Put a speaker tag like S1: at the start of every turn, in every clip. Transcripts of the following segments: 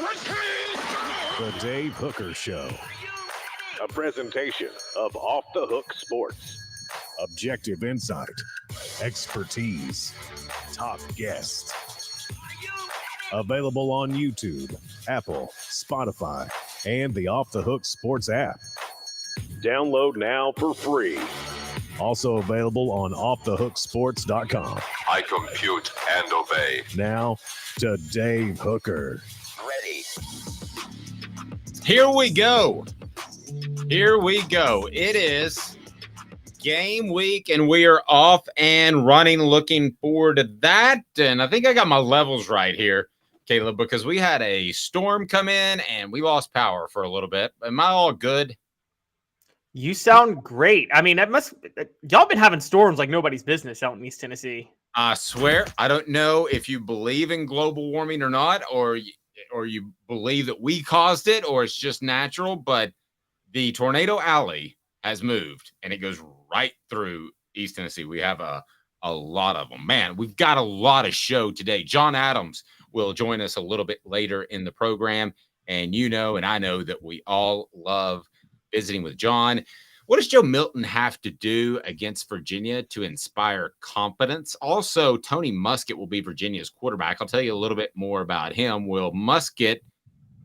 S1: The Dave Hooker Show. A presentation of Off the Hook Sports. Objective insight, expertise, top guests. Available on YouTube, Apple, Spotify, and the Off the Hook Sports app. Download now for free. Also available on offthehooksports.com.
S2: I compute and obey.
S1: Now to Dave Hooker.
S2: Ready.
S3: Here we go. It is game week, and we are off and running. Looking forward to that. And I think I got my levels right here, Caleb, because we had a storm come in and we lost power for a little bit. Am I all good?
S4: You sound great. I mean, y'all been having storms like nobody's business out in East Tennessee.
S3: I swear, I don't know if you believe in global warming or not, or you believe that we caused it, or it's just natural, but the tornado alley has moved and it goes right through East Tennessee. We have a lot of them. Man, we've got a lot of show today. John Adams will join us a little bit later in the program. And you know, and I know that we all love visiting with John. What does Joe Milton have to do against Virginia to inspire confidence? Also, Tony Muskett will be Virginia's quarterback. I'll tell you a little bit more about him. Will Muskett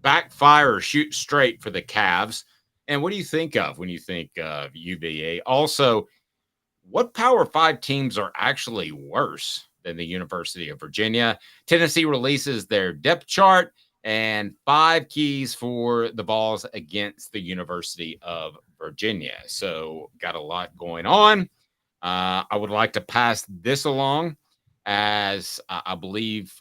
S3: backfire or shoot straight for the Cavs? And what do you think of when you think of UVA? Also, what Power 5 teams are actually worse than the University of Virginia? Tennessee releases their depth chart and 5 keys for the Vols against the University of Virginia. So got a lot going on. I would like to pass this along, as I believe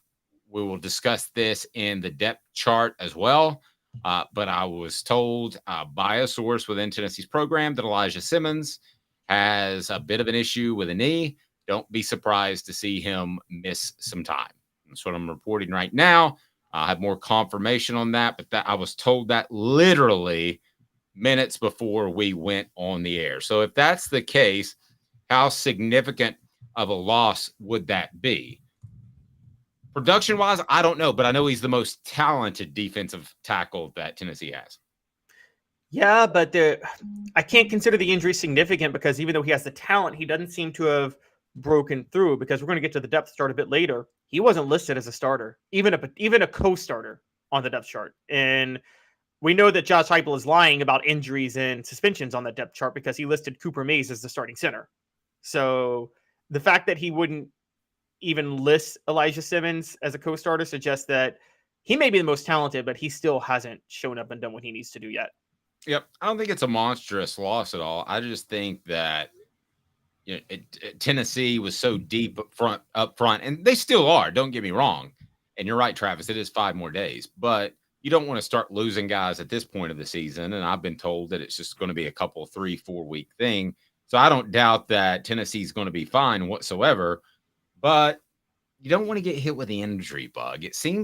S3: we will discuss this in the depth chart as well. But I was told by a source within Tennessee's program that Elijah Simmons has a bit of an issue with a knee. Don't be surprised to see him miss some time. That's what I'm reporting right now. I have more confirmation on that, but I was told that literally minutes before we went on the air. So if that's the case, how significant of a loss would that be? Production-wise, I don't know, but I know he's the most talented defensive tackle that Tennessee has.
S4: Yeah, but I can't consider the injury significant because even though he has the talent, he doesn't seem to have broken through, because we're going to get to the depth chart a bit later. He wasn't listed as a starter, even a co-starter on the depth chart. And we know that Josh Heupel is lying about injuries and suspensions on the depth chart because he listed Cooper Mays as the starting center. So the fact that he wouldn't even list Elijah Simmons as a co-starter suggests that he may be the most talented, but he still hasn't shown up and done what he needs to do yet.
S3: Yep. I don't think it's a monstrous loss at all. I just think that Tennessee was so deep up front, and they still are. Don't get me wrong. And you're right, Travis. It is 5 more days, but you don't want to start losing guys at this point of the season. And I've been told that it's just going to be a couple 3-4 week thing. So I don't doubt that Tennessee's going to be fine whatsoever, but you don't want to get hit with the injury bug.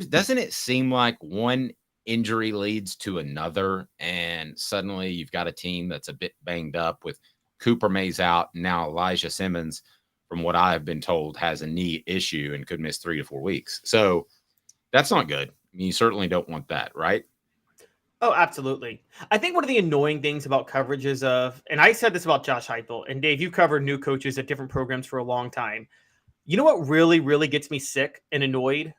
S3: Doesn't it seem like one injury leads to another, and suddenly you've got a team that's a bit banged up with Cooper Mays out. Now Elijah Simmons, from what I have been told, has a knee issue and could miss 3 to 4 weeks. So that's not good. I mean, you certainly don't want that, right?
S4: Oh, absolutely. I think one of the annoying things about coverage is and I said this about Josh Heupel, and Dave, you covered new coaches at different programs for a long time. You know what really, really gets me sick and annoyed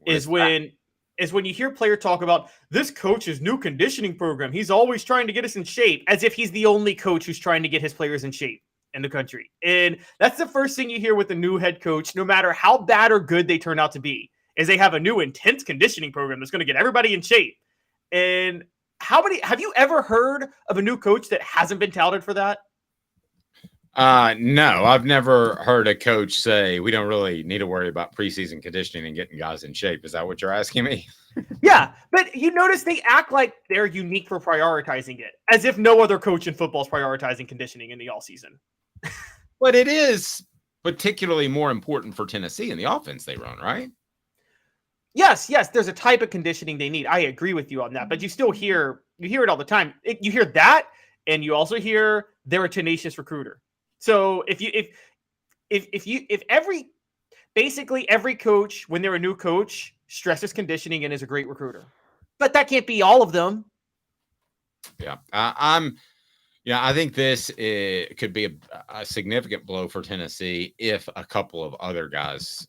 S4: is when you hear a player talk about this coach's new conditioning program. He's always trying to get us in shape, as if he's the only coach who's trying to get his players in shape in the country. And that's the first thing you hear with a new head coach, no matter how bad or good they turn out to be, is they have a new intense conditioning program that's going to get everybody in shape. And have you ever heard of a new coach that hasn't been touted for that?
S3: No, I've never heard a coach say we don't really need to worry about preseason conditioning and getting guys in shape. Is that what you're asking me?
S4: Yeah, but you notice they act like they're unique for prioritizing it, as if no other coach in football is prioritizing conditioning in the all season.
S3: But it is particularly more important for Tennessee in the offense they run, right?
S4: Yes, there's a type of conditioning they need. I agree with you on that, but you still hear it all the time. You hear that, and you also hear they're a tenacious recruiter. So basically every coach, when they're a new coach, stresses conditioning and is a great recruiter. but that can't be all of them.
S3: Yeah, I think this could be a significant blow for Tennessee if a couple of other guys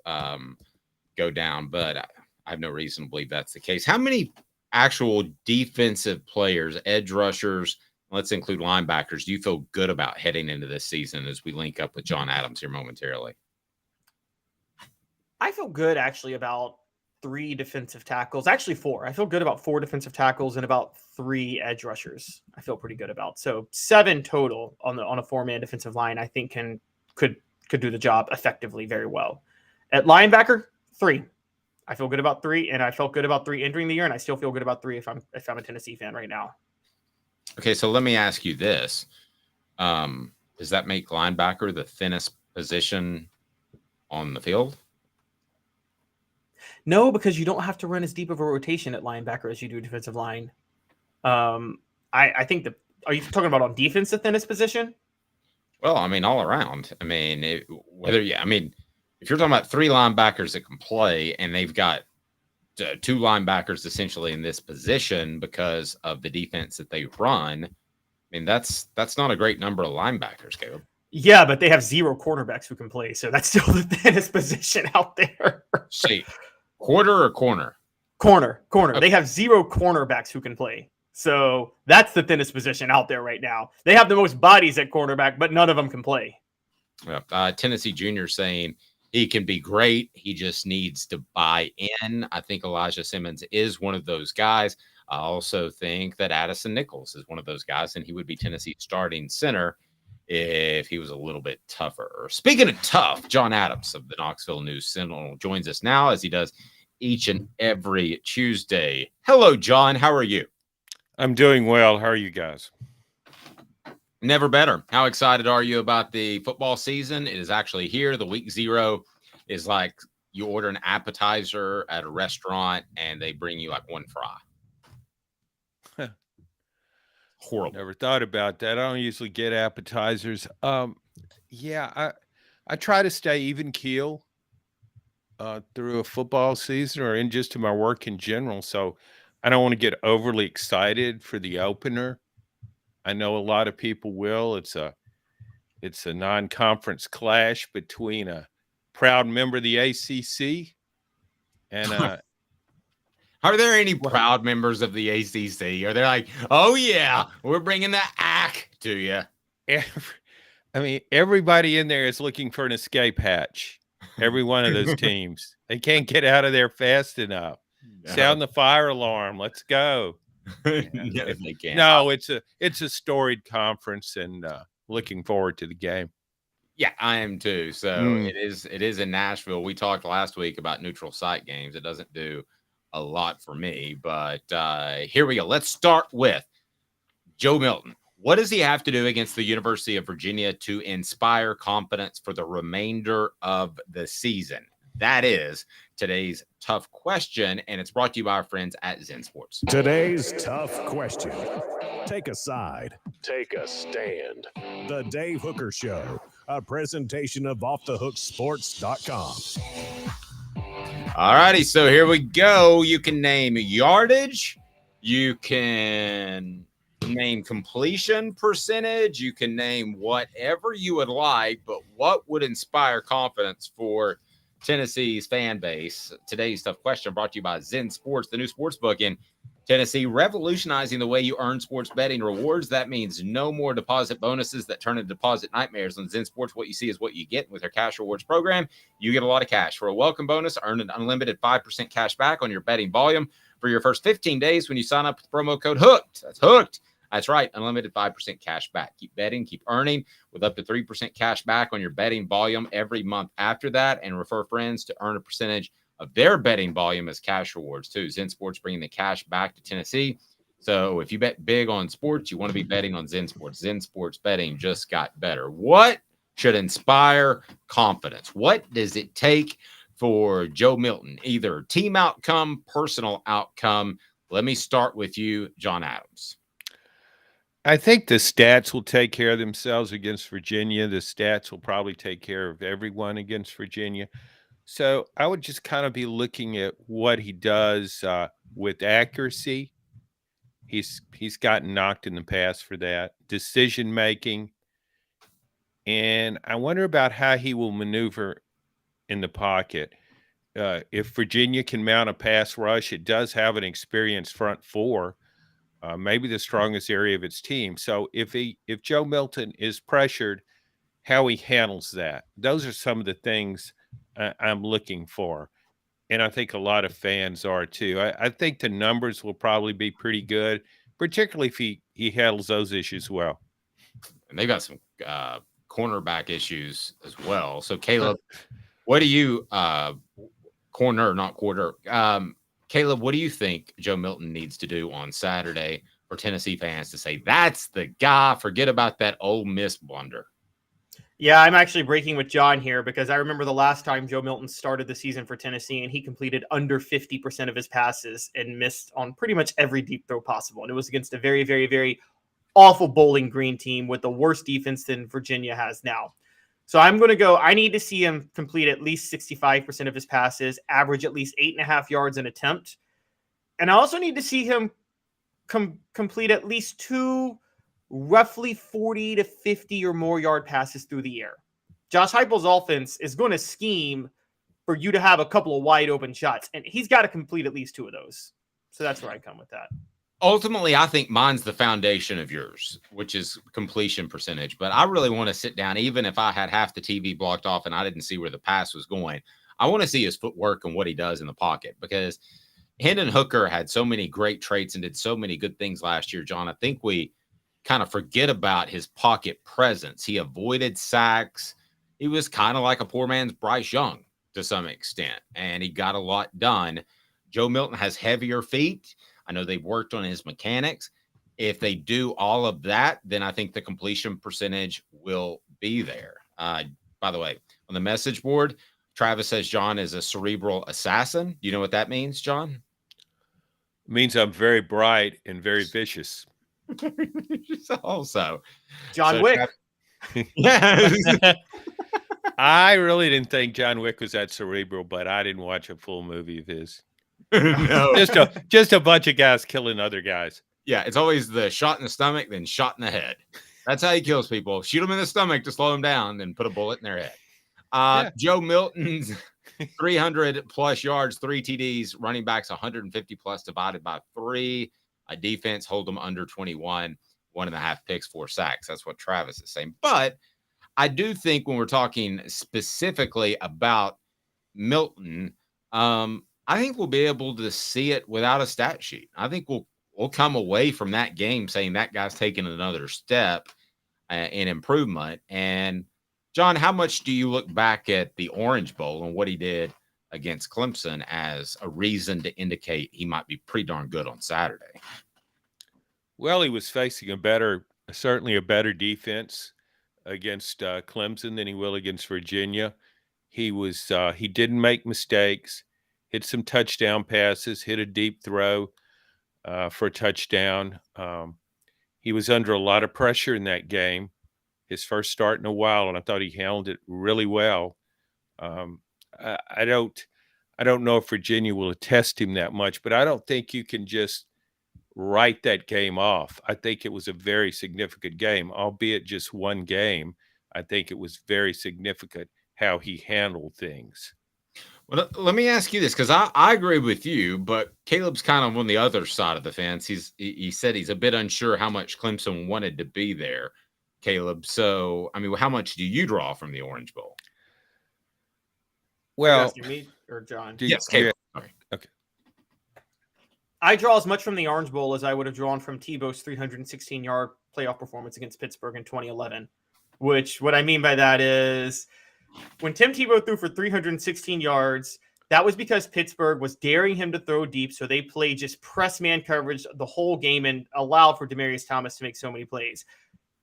S3: go down, but I have no reason to believe that's the case. How many actual defensive players, edge rushers, let's include linebackers, do you feel good about heading into this season as we link up with John Adams here momentarily?
S4: I feel good actually about 3 defensive tackles, actually 4. I feel good about 4 defensive tackles and about 3 edge rushers. I feel pretty good about. So 7 total on a 4-man defensive line. I think could do the job effectively very well. At linebacker, 3. I feel good about 3, and I felt good about 3 entering the year, and I still feel good about 3 if I'm a Tennessee fan right now.
S3: Okay, so let me ask you this: does that make linebacker the thinnest position on the field?
S4: No, because you don't have to run as deep of a rotation at linebacker as you do defensive line. I think are you talking about on defense the thinnest position?
S3: Well, I mean, all around. I mean, if you're talking about 3 linebackers that can play, and they've got 2 linebackers essentially in this position because of the defense that they run, I mean, that's not a great number of linebackers, Caleb.
S4: Yeah, but they have 0 cornerbacks who can play, so that's still the thinnest position out there.
S3: See, quarter or corner?
S4: Corner.
S3: Okay.
S4: They have 0 cornerbacks who can play. So that's the thinnest position out there right now. They have the most bodies at cornerback, but none of them can play.
S3: Tennessee Junior saying he can be great. He just needs to buy in. I think Elijah Simmons is one of those guys. I also think that Addison Nichols is one of those guys, and he would be Tennessee's starting center if he was a little bit tougher. Speaking of tough, John Adams of the Knoxville News Sentinel joins us now, as he does each and every Tuesday. Hello, John. How are you?
S5: I'm doing well. How are you guys?
S3: Never better. How excited are you about the football season? It is actually here. The week 0 is like you order an appetizer at a restaurant and they bring you like 1 fry. Horrible.
S5: Never thought about that. I don't usually get appetizers. Yeah, I try to stay even keel through a football season or in just to my work in general. So I don't want to get overly excited for the opener. I know a lot of people will. It's a non-conference clash between a proud member of the ACC and
S3: Are there any proud members of the ACC? Are they like, oh yeah, we're bringing the ACC to you?
S5: Everybody in there is looking for an escape hatch. Every one of those teams. They can't get out of there fast enough. No. Sound the fire alarm. Let's go.
S3: If they can.
S5: No, it's a storied conference, and looking forward to the game.
S3: Yeah, I am too. So it is in Nashville. We talked last week about neutral site games. It doesn't do a lot for me, but here we go. Let's start with Joe Milton. What does he have to do against the University of Virginia to inspire confidence for the remainder of the season? That is today's tough question, and it's brought to you by our friends at Zen Sports.
S1: Today's tough question. Take a side. Take a stand. The Dave Hooker Show, a presentation of offthehooksports.com.
S3: All righty, so here we go. You can name yardage. You can name completion percentage. You can name whatever you would like, but what would inspire confidence for Tennessee's fan base? Today's tough question brought to you by Zen Sports, the new sports book in Tennessee, revolutionizing the way you earn sports betting rewards. That means no more deposit bonuses that turn into deposit nightmares. On Zen Sports, what you see is what you get. With their cash rewards program, you get a lot of cash. For a welcome bonus, earn an unlimited 5% cash back on your betting volume for your first 15 days when you sign up with promo code HOOKED. That's HOOKED. That's right, unlimited 5% cash back. Keep betting, keep earning with up to 3% cash back on your betting volume every month after that, and refer friends to earn a percentage of their betting volume as cash rewards too. Zen Sports bringing the cash back to Tennessee. So if you bet big on sports, you want to be betting on Zen Sports. Zen Sports betting just got better. What should inspire confidence? What does it take for Joe Milton? Either team outcome, personal outcome. Let me start with you, John Adams.
S5: I think the stats will take care of themselves against Virginia. The stats will probably take care of everyone against Virginia. So I would just kind of be looking at what he does with accuracy. He's gotten knocked in the past for that. Decision making. And I wonder about how he will maneuver in the pocket. If Virginia can mount a pass rush, it does have an experienced front four, maybe the strongest area of its team. So if Joe Milton is pressured, how he handles that. Those are some of the things I'm looking for. And I think a lot of fans are too. I think the numbers will probably be pretty good, particularly if he handles those issues well.
S3: And they got some cornerback issues as well. So Caleb, what do you Caleb, what do you think Joe Milton needs to do on Saturday for Tennessee fans to say that's the guy? Forget about that Ole Miss blunder.
S4: Yeah, I'm actually breaking with John here because I remember the last time Joe Milton started the season for Tennessee and he completed under 50% of his passes and missed on pretty much every deep throw possible. And it was against a very, very, very awful Bowling Green team with the worst defense than Virginia has now. So I'm going to go, I need to see him complete at least 65% of his passes, average at least 8.5 yards an attempt. And I also need to see him complete at least 2 roughly 40 to 50 or more yard passes through the air. Josh Heupel's offense is going to scheme for you to have a couple of wide open shots, and he's got to complete at least 2 of those. So that's where I come with that.
S3: Ultimately, I think mine's the foundation of yours, which is completion percentage. But I really want to sit down, even if I had half the TV blocked off and I didn't see where the pass was going. I want to see his footwork and what he does in the pocket, because Hendon Hooker had so many great traits and did so many good things last year, John. I think we kind of forget about his pocket presence. He avoided sacks. He was kind of like a poor man's Bryce Young to some extent, and he got a lot done. Joe Milton has heavier feet. I know they've worked on his mechanics. If they do all of that, then I think the completion percentage will be there. By the way, on the message board, Travis says John is a cerebral assassin. Do you know what that means, John?
S5: It means I'm very bright and very vicious.
S4: Also, John Wick.
S3: Yeah.
S5: I really didn't think John Wick was that cerebral, but I didn't watch a full movie of his.
S3: No.
S5: just a bunch of guys killing other guys.
S3: Yeah, it's always the shot in the stomach, then shot in the head. That's how he kills people. Shoot them in the stomach to slow them down, then put a bullet in their head. Joe Milton's 300 plus yards, 3 TDs, running backs 150 plus divided by 3. A defense hold them under 21, 1.5 picks, 4 sacks. That's what Travis is saying. But I do think when we're talking specifically about Milton, I think we'll be able to see it without a stat sheet. I think we'll come away from that game saying that guy's taking another step in improvement. And John, how much do you look back at the Orange Bowl and what he did against Clemson as a reason to indicate he might be pretty darn good on Saturday?
S5: Well, he was facing certainly a better defense against Clemson than he will against Virginia. He didn't make mistakes, hit some touchdown passes, hit a deep throw for a touchdown. He was under a lot of pressure in that game, his first start in a while, and I thought he handled it really well. I don't know if Virginia will test him that much, but I don't think you can just write that game off. I think it was a very significant game, albeit just one game. I think it was very significant how he handled things.
S3: Well, let me ask you this, because I agree with you, but Caleb's kind of on the other side of the fence. He said he's a bit unsure how much Clemson wanted to be there, Caleb. So, I mean, how much do you draw from the Orange Bowl?
S5: Well,
S4: me or John?
S3: Yes, Caleb. Sorry.
S5: Okay.
S4: I draw as much from the Orange Bowl as I would have drawn from Tebow's 316-yard playoff performance against Pittsburgh in 2011, which what I mean by that is when Tim Tebow threw for 316 yards, that was because Pittsburgh was daring him to throw deep, so they played just press man coverage the whole game and allowed for Demaryius Thomas to make so many plays.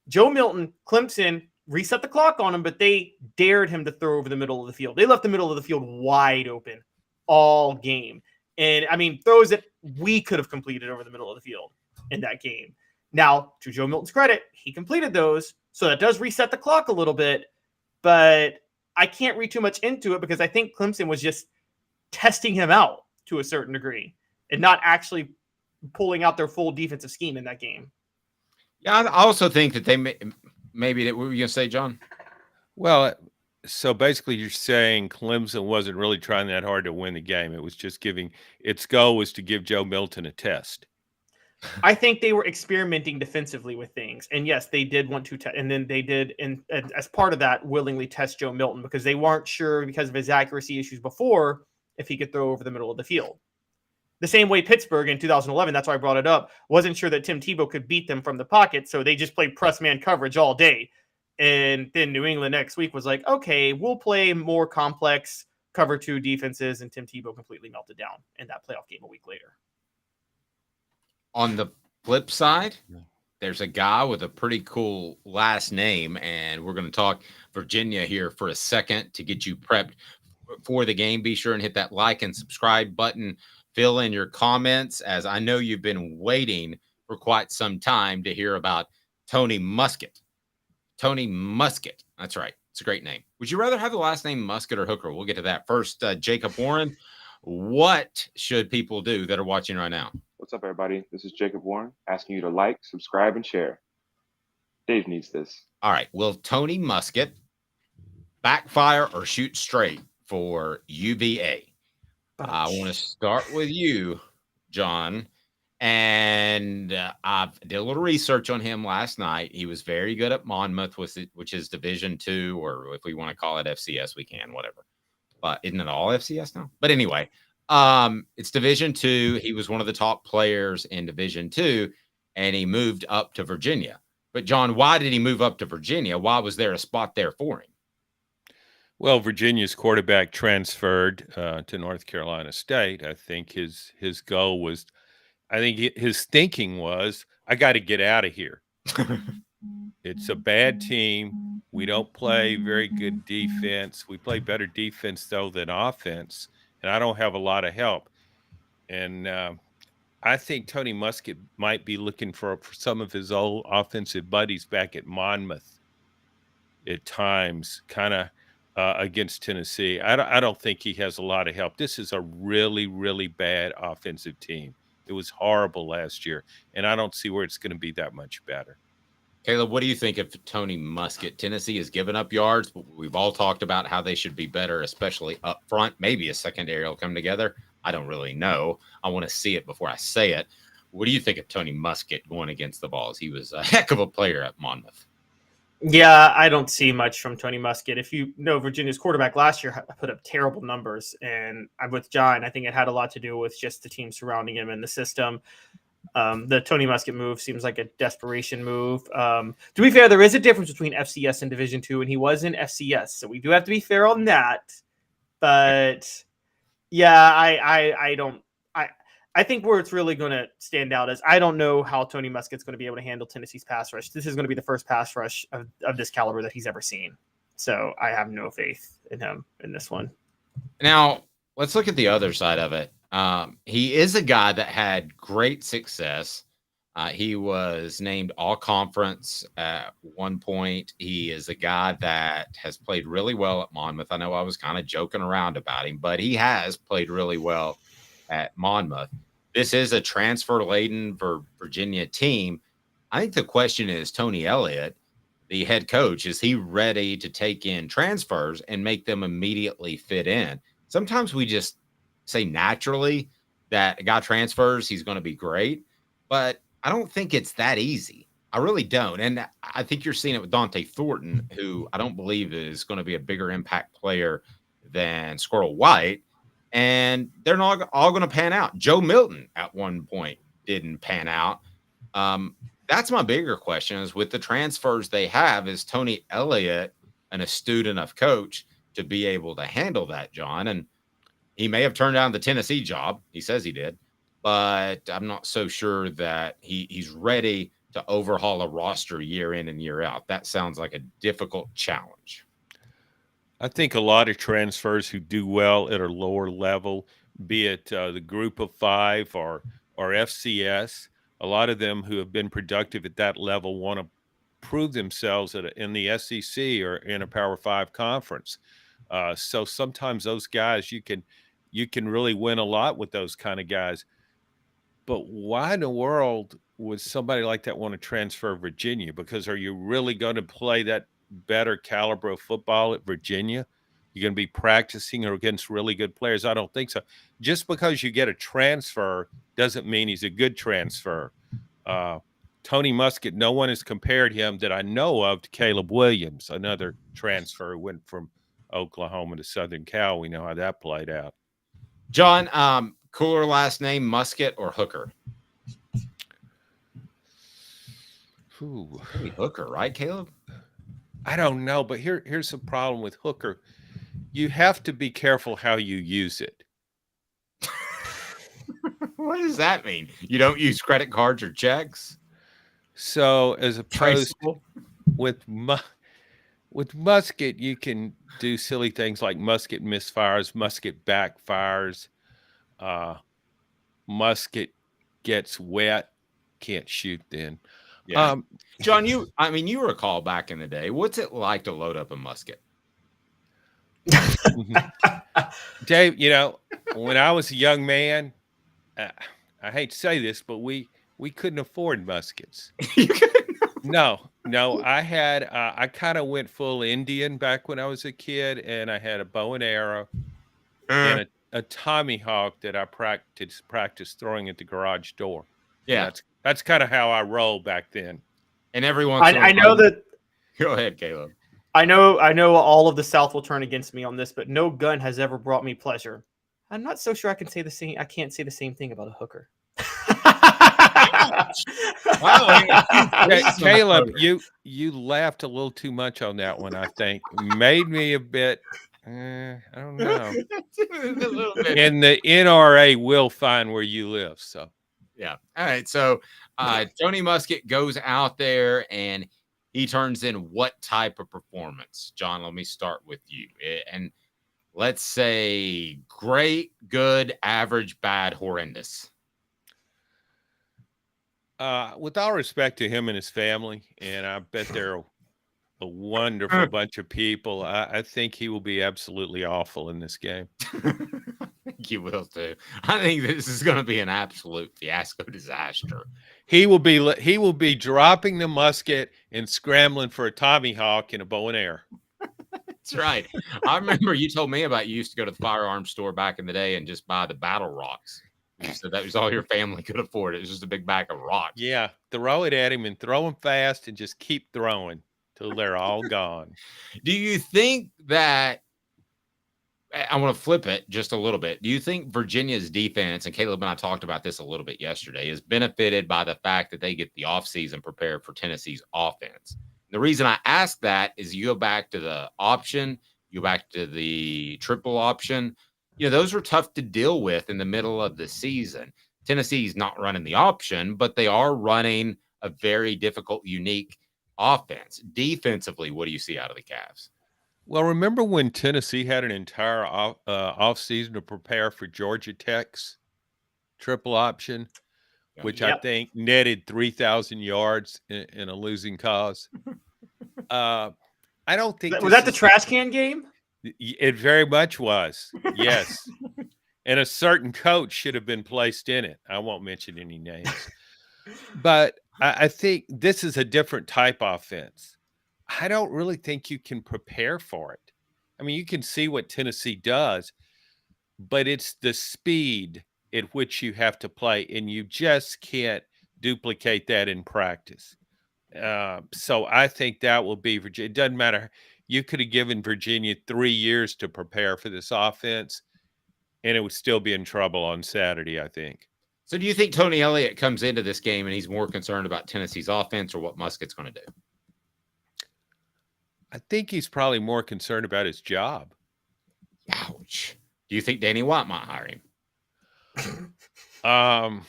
S4: Joe Milton, Clemson, reset the clock on him, but they dared him to throw over the middle of the field. They left the middle of the field wide open all game. And, I mean, throws that we could have completed over the middle of the field in that game. Now, to Joe Milton's credit, he completed those, so that does reset the clock a little bit, but I can't read too much into it because I think Clemson was just testing him out to a certain degree. and not actually pulling out their full defensive scheme in that game.
S3: Yeah, I also think that maybe that. What were you gonna say, John?
S5: Well, so basically you're saying Clemson wasn't really trying that hard to win the game. It was just its goal was to give Joe Milton a test.
S4: I think they were experimenting defensively with things. And yes, they did want to, and then they did, and as part of that, willingly test Joe Milton because they weren't sure because of his accuracy issues before if he could throw over the middle of the field. The same way Pittsburgh in 2011, that's why I brought it up, wasn't sure that Tim Tebow could beat them from the pocket, so they just played press man coverage all day. And then New England next week was like, okay, we'll play more complex cover 2 defenses, and Tim Tebow completely melted down in that playoff game a week later.
S3: On the flip side, there's a guy with a pretty cool last name, and we're going to talk Virginia here for a second to get you prepped for the game. Be sure and hit that like and subscribe button. Fill in your comments, as I know you've been waiting for quite some time to hear about Tony Muskett. Tony Muskett. That's right. It's a great name. Would you rather have the last name Muskett or Hooker? We'll get to that. First, Jacob Warren, what should people do that are watching right now?
S6: What's up, everybody? This is Jacob Warren asking you to like, subscribe, and share. Dave needs this.
S3: All right. Will Tony Muskett backfire or shoot straight for UVA? I want to start with you, John. And I did a little research on him last night. He was very good at Monmouth, which is Division II, or if we want to call it FCS, we can, whatever. But isn't it all FCS now? But anyway, it's Division II. He was one of the top players in Division II, and he moved up to Virginia. But, John, why did he move up to Virginia? Why was there a spot there for him?
S5: Well, Virginia's quarterback transferred to North Carolina State. I think his goal was, his thinking was, I got to get out of here. It's a bad team. We don't play very good defense. We play better defense, though, than offense, and I don't have a lot of help. And I think Tony Muskett might be looking for some of his old offensive buddies back at Monmouth at times, kind of against Tennessee. I don't think he has a lot of help. This is a really, really bad offensive team. It was horrible last year, and I don't see where it's going to be that much better.
S3: Caleb, what do you think of Tony Muskett? Tennessee has given up yards, but we've all talked about how they should be better, especially up front. Maybe a secondary will come together. I don't really know. I want to see it before I say it. What do you think of Tony Muskett going against the Vols? He was a heck of a player at Monmouth.
S4: Yeah, I don't see much from Tony Muskett. If you know, Virginia's quarterback last year put up terrible numbers, and I'm with John. I think it had a lot to do with just the team surrounding him and the system. The Tony Muskett move seems like a desperation move. To be fair, there is a difference between FCS and Division II, and he was in FCS, so we do have to be fair on that. But yeah, I think where it's really going to stand out is I don't know how Tony Muskett's going to be able to handle Tennessee's pass rush. This is going to be the first pass rush of this caliber that he's ever seen. So I have no faith in him in this one.
S3: Now, let's look at the other side of it. He is a guy that had great success. He was named all-conference at one point. He is a guy that has played really well at Monmouth. I know I was kind of joking around about him, but he has played really well at Monmouth. This is a transfer-laden Virginia team. I think the question is, Tony Elliott, the head coach, is he ready to take in transfers and make them immediately fit in? Sometimes we just say naturally that a guy transfers, he's going to be great, but I don't think it's that easy. I really don't. And I think you're seeing it with Dante Thornton, who I don't believe is going to be a bigger impact player than Squirrel White. And they're not all going to pan out. Joe Milton at one point didn't pan out. That's my bigger question is with the transfers they have, is Tony Elliott an astute enough coach to be able to handle that, John? And he may have turned down the Tennessee job. He says he did, but I'm not so sure that he's ready to overhaul a roster year in and year out. That sounds like a difficult challenge.
S5: I think a lot of transfers who do well at a lower level, be it the group of five or FCS, a lot of them who have been productive at that level want to prove themselves in the SEC or in a Power 5 conference. So sometimes those guys, you can really win a lot with those kind of guys. But why in the world would somebody like that want to transfer Virginia? Because are you really going to play that better caliber of football at Virginia? You're going to be practicing against really good players? I don't think so. Just because you get a transfer doesn't mean he's a good transfer. Tony Muskett, no one has compared him that I know of to Caleb Williams, another transfer who went from Oklahoma to Southern Cal. We know how that played out.
S3: John, cooler last name, Muskett or Hooker?
S5: Ooh.
S3: Maybe Hooker, right, Caleb?
S5: I don't know, but here's the problem with Hooker. You have to be careful how you use it.
S3: What does that mean? You don't use credit cards or checks?
S5: So as opposed
S3: Traceable?
S5: with Muskett, you can do silly things like Muskett misfires, Muskett backfires, Muskett gets wet, can't shoot then.
S3: Yeah. John, you recall back in the day, what's it like to load up a musket?
S5: Dave, when I was a young man, I hate to say this, but we couldn't afford muskets. No, I kind of went full Indian back when I was a kid, and I had a bow and arrow and a Tommy Hawk that I practiced throwing at the garage door.
S3: Yeah.
S5: That's kind of how I rolled back then.
S3: And everyone,
S4: I know that.
S3: Go ahead, Caleb.
S4: I know all of the South will turn against me on this, but no gun has ever brought me pleasure. I'm not so sure I can say the same. I can't say the same thing about a hooker.
S5: Caleb, you laughed a little too much on that one. I think made me a bit. I don't know. And the NRA will find where you live. So
S3: yeah. All right. So Tony Muskett goes out there and he turns in what type of performance? John, let me start with you. And let's say great, good, average, bad, horrendous.
S5: With all respect to him and his family, and I bet they're a wonderful bunch of people, I think he will be absolutely awful in this game.
S3: You will too. I think this is going to be an absolute fiasco disaster.
S5: He will be dropping the musket and scrambling for a Tommy Hawk and a bow and arrow.
S3: That's right. I remember you told me about you used to go to the firearms store back in the day and just buy the battle rocks. You said that was all your family could afford. It was just a big bag of rocks.
S5: Yeah, throw it at him and throw him fast and just keep throwing till they're all gone.
S3: Do you think that I want to flip it just a little bit? Do you think Virginia's defense, and Caleb and I talked about this a little bit yesterday, is benefited by the fact that they get the offseason prepared for Tennessee's offense? The reason I ask that is you go back to the option, you go back to the triple option. Those were tough to deal with in the middle of the season. Tennessee's not running the option, but they are running a very difficult, unique offense. Defensively, what do you see out of the Cavs?
S5: Well, remember when Tennessee had an entire off season to prepare for Georgia Tech's triple option, which I think netted 3,000 yards in a losing cause? I don't think
S4: was that the trash can game?
S5: It very much was, yes. And a certain coach should have been placed in it. I won't mention any names. But I think this is a different type offense. I don't really think you can prepare for it. I mean, you can see what Tennessee does, but it's the speed at which you have to play, and you just can't duplicate that in practice. So I think that will be Virginia. It doesn't matter. You could have given Virginia 3 years to prepare for this offense, and it would still be in trouble on Saturday, I think.
S3: So do you think Tony Elliott comes into this game and he's more concerned about Tennessee's offense or what Muskett's going to do?
S5: I think he's probably more concerned about his job.
S3: Ouch. Do you think Danny White might hire him?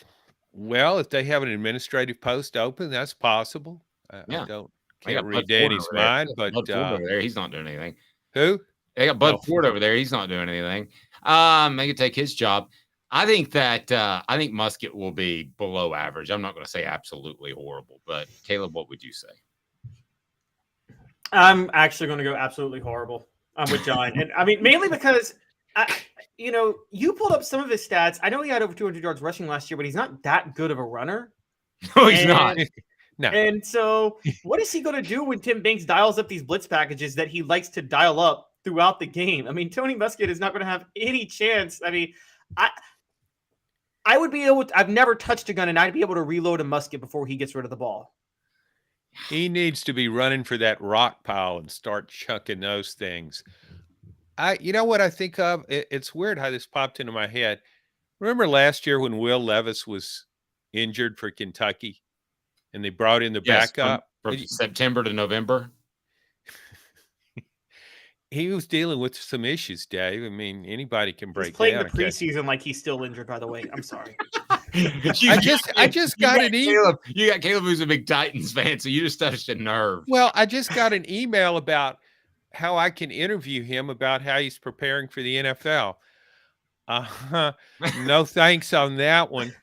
S5: Well, if they have an administrative post open, that's possible. I can't read Danny's mind, but
S3: Bud Ford over there, he's not doing anything.
S5: Who?
S3: They got Bud Ford over there. He's not doing anything. They could take his job. I think Muskett will be below average. I'm not going to say absolutely horrible, but Caleb, what would you say?
S4: I'm actually going to go absolutely horrible. I'm with John. And I mean, mainly because you pulled up some of his stats. I know he had over 200 yards rushing last year, but he's not that good of a runner.
S3: No, he's not.
S5: No.
S4: And so what is he going to do when Tim Banks dials up these blitz packages that he likes to dial up throughout the game? I mean, Tony Muskett is not going to have any chance. I mean, I would be able to, I've never touched a gun, and I'd be able to reload a musket before he gets rid of the ball.
S5: He needs to be running for that rock pile and start chucking those things. You know what I think of? It's weird how this popped into my head. Remember last year when Will Levis was injured for Kentucky and they brought in the backup?
S3: From September to November.
S5: He was dealing with some issues, Dave. I mean, anybody can break
S4: He's playing
S5: down.
S4: the preseason like he's still injured, by the way. I'm sorry.
S5: I just got an email.
S3: You got Caleb, who's a big Titans fan, so you just touched a nerve.
S5: Well, I just got an email about how I can interview him about how he's preparing for the NFL. No thanks on that one.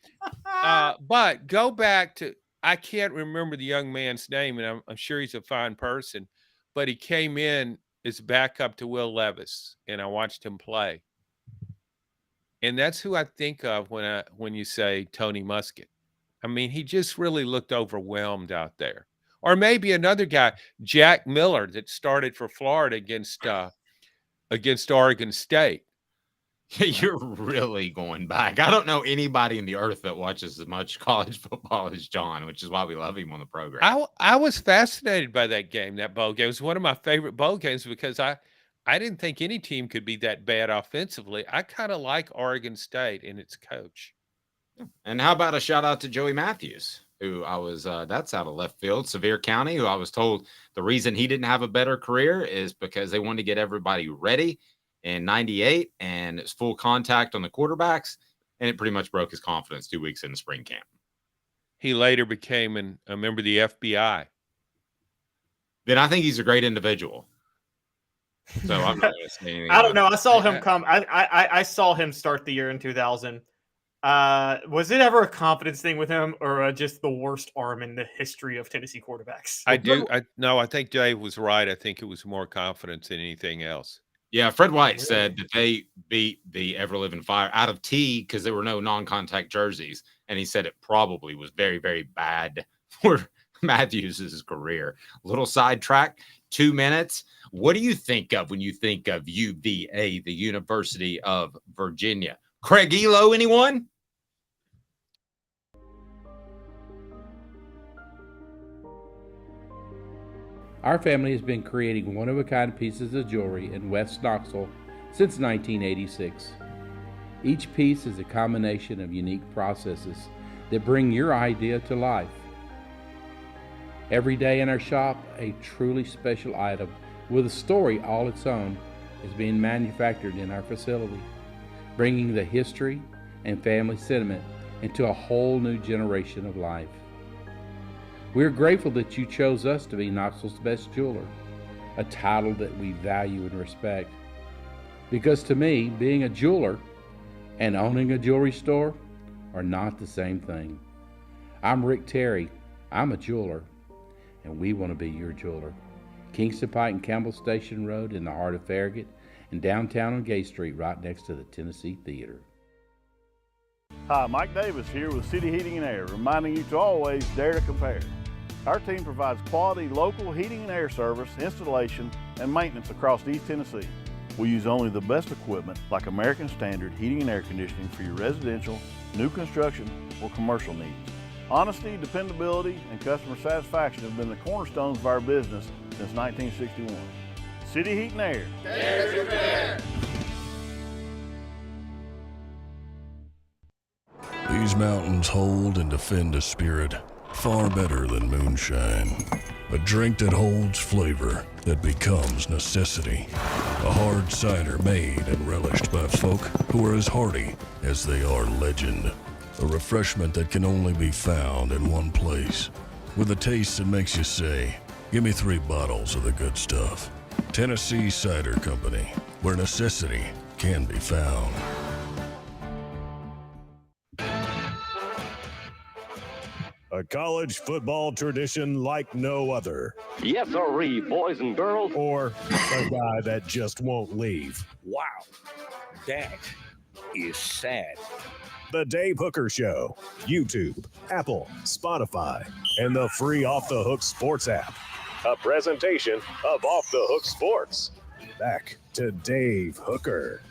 S5: But go back to, I can't remember the young man's name, and I'm sure he's a fine person, but he came in as backup to Will Levis, and I watched him play. And that's who I think of when you say Tony Muskett. I mean, he just really looked overwhelmed out there. Or maybe another guy, Jack Miller, that started for Florida against Oregon State.
S3: You're really going back. I don't know anybody in the earth that watches as much college football as John, which is why we love him on the program.
S5: I was fascinated by that game, that bowl game. It was one of my favorite bowl games because I didn't think any team could be that bad offensively. I kind of like Oregon State and its coach.
S3: And how about a shout out to Joey Matthews, who I was, that's out of left field, Sevier County, who I was told the reason he didn't have a better career is because they wanted to get everybody ready in 98 and it's full contact on the quarterbacks. And it pretty much broke his confidence 2 weeks in the spring camp.
S5: He later became a member of the FBI.
S3: Then I think he's a great individual. So I'm not going to say anything.
S4: I don't know. I saw him come. I saw him start the year in 2000. Was it ever a confidence thing with him, or just the worst arm in the history of Tennessee quarterbacks?
S5: I think Dave was right. I think it was more confidence than anything else.
S3: Yeah, Fred White said that they beat the Ever Living Fire out of T because there were no non-contact jerseys, and he said it probably was very, very bad for Matthews' career. Little sidetrack, 2 minutes. What do you think of when you think of UVA, the University of Virginia? Craig Elo, anyone?
S7: Our family has been creating one-of-a-kind pieces of jewelry in West Knoxville since 1986. Each piece is a combination of unique processes that bring your idea to life. Every day in our shop, a truly special item with a story all its own is being manufactured in our facility, bringing the history and family sentiment into a whole new generation of life. We are grateful that you chose us to be Knoxville's best jeweler, a title that we value and respect. Because to me, being a jeweler and owning a jewelry store are not the same thing. I'm Rick Terry. I'm a jeweler, and we want to be your jeweler. Kingston Pike and Campbell Station Road in the heart of Farragut, and downtown on Gay Street right next to the Tennessee Theater.
S8: Hi, Mike Davis here with City Heating and Air, reminding you to always dare to compare. Our team provides quality local heating and air service, installation, and maintenance across East Tennessee. We use only the best equipment like American Standard heating and air conditioning for your residential, new construction, or commercial needs. Honesty, dependability, and customer satisfaction have been the cornerstones of our business since 1961. City Heat and Air.
S9: Dare to compare.
S10: These mountains hold and defend a spirit far better than moonshine. A drink that holds flavor that becomes necessity. A hard cider made and relished by folk who are as hearty as they are legend. A refreshment that can only be found in one place. With a taste that makes you say, give me 3 bottles of the good stuff. Tennessee Cider Company, where necessity can be found.
S1: A college football tradition like no other.
S11: Yes, sirree, boys and girls.
S1: Or a guy that just won't leave. Wow.
S10: That is sad.
S1: The Dave Hooker Show, YouTube, Apple, Spotify, and the free Off the Hook Sports app. A presentation of Off the Hook Sports. Back to Dave Hooker.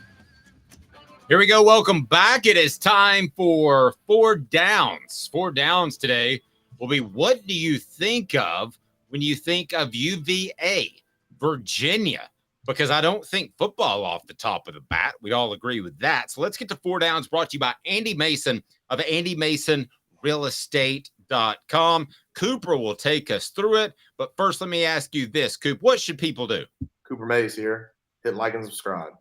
S3: Here we go. Welcome back. It is time for 4 Downs. 4 Downs today will be, what do you think of when you think of UVA, Virginia? Because I don't think football off the top of the bat. We all agree with that. So let's get to 4 Downs, brought to you by Andy Mason of andymasonrealestate.com. Cooper will take us through it. But first, let me ask you this, Coop. What should people do?
S9: Cooper Mays here. Hit like and subscribe.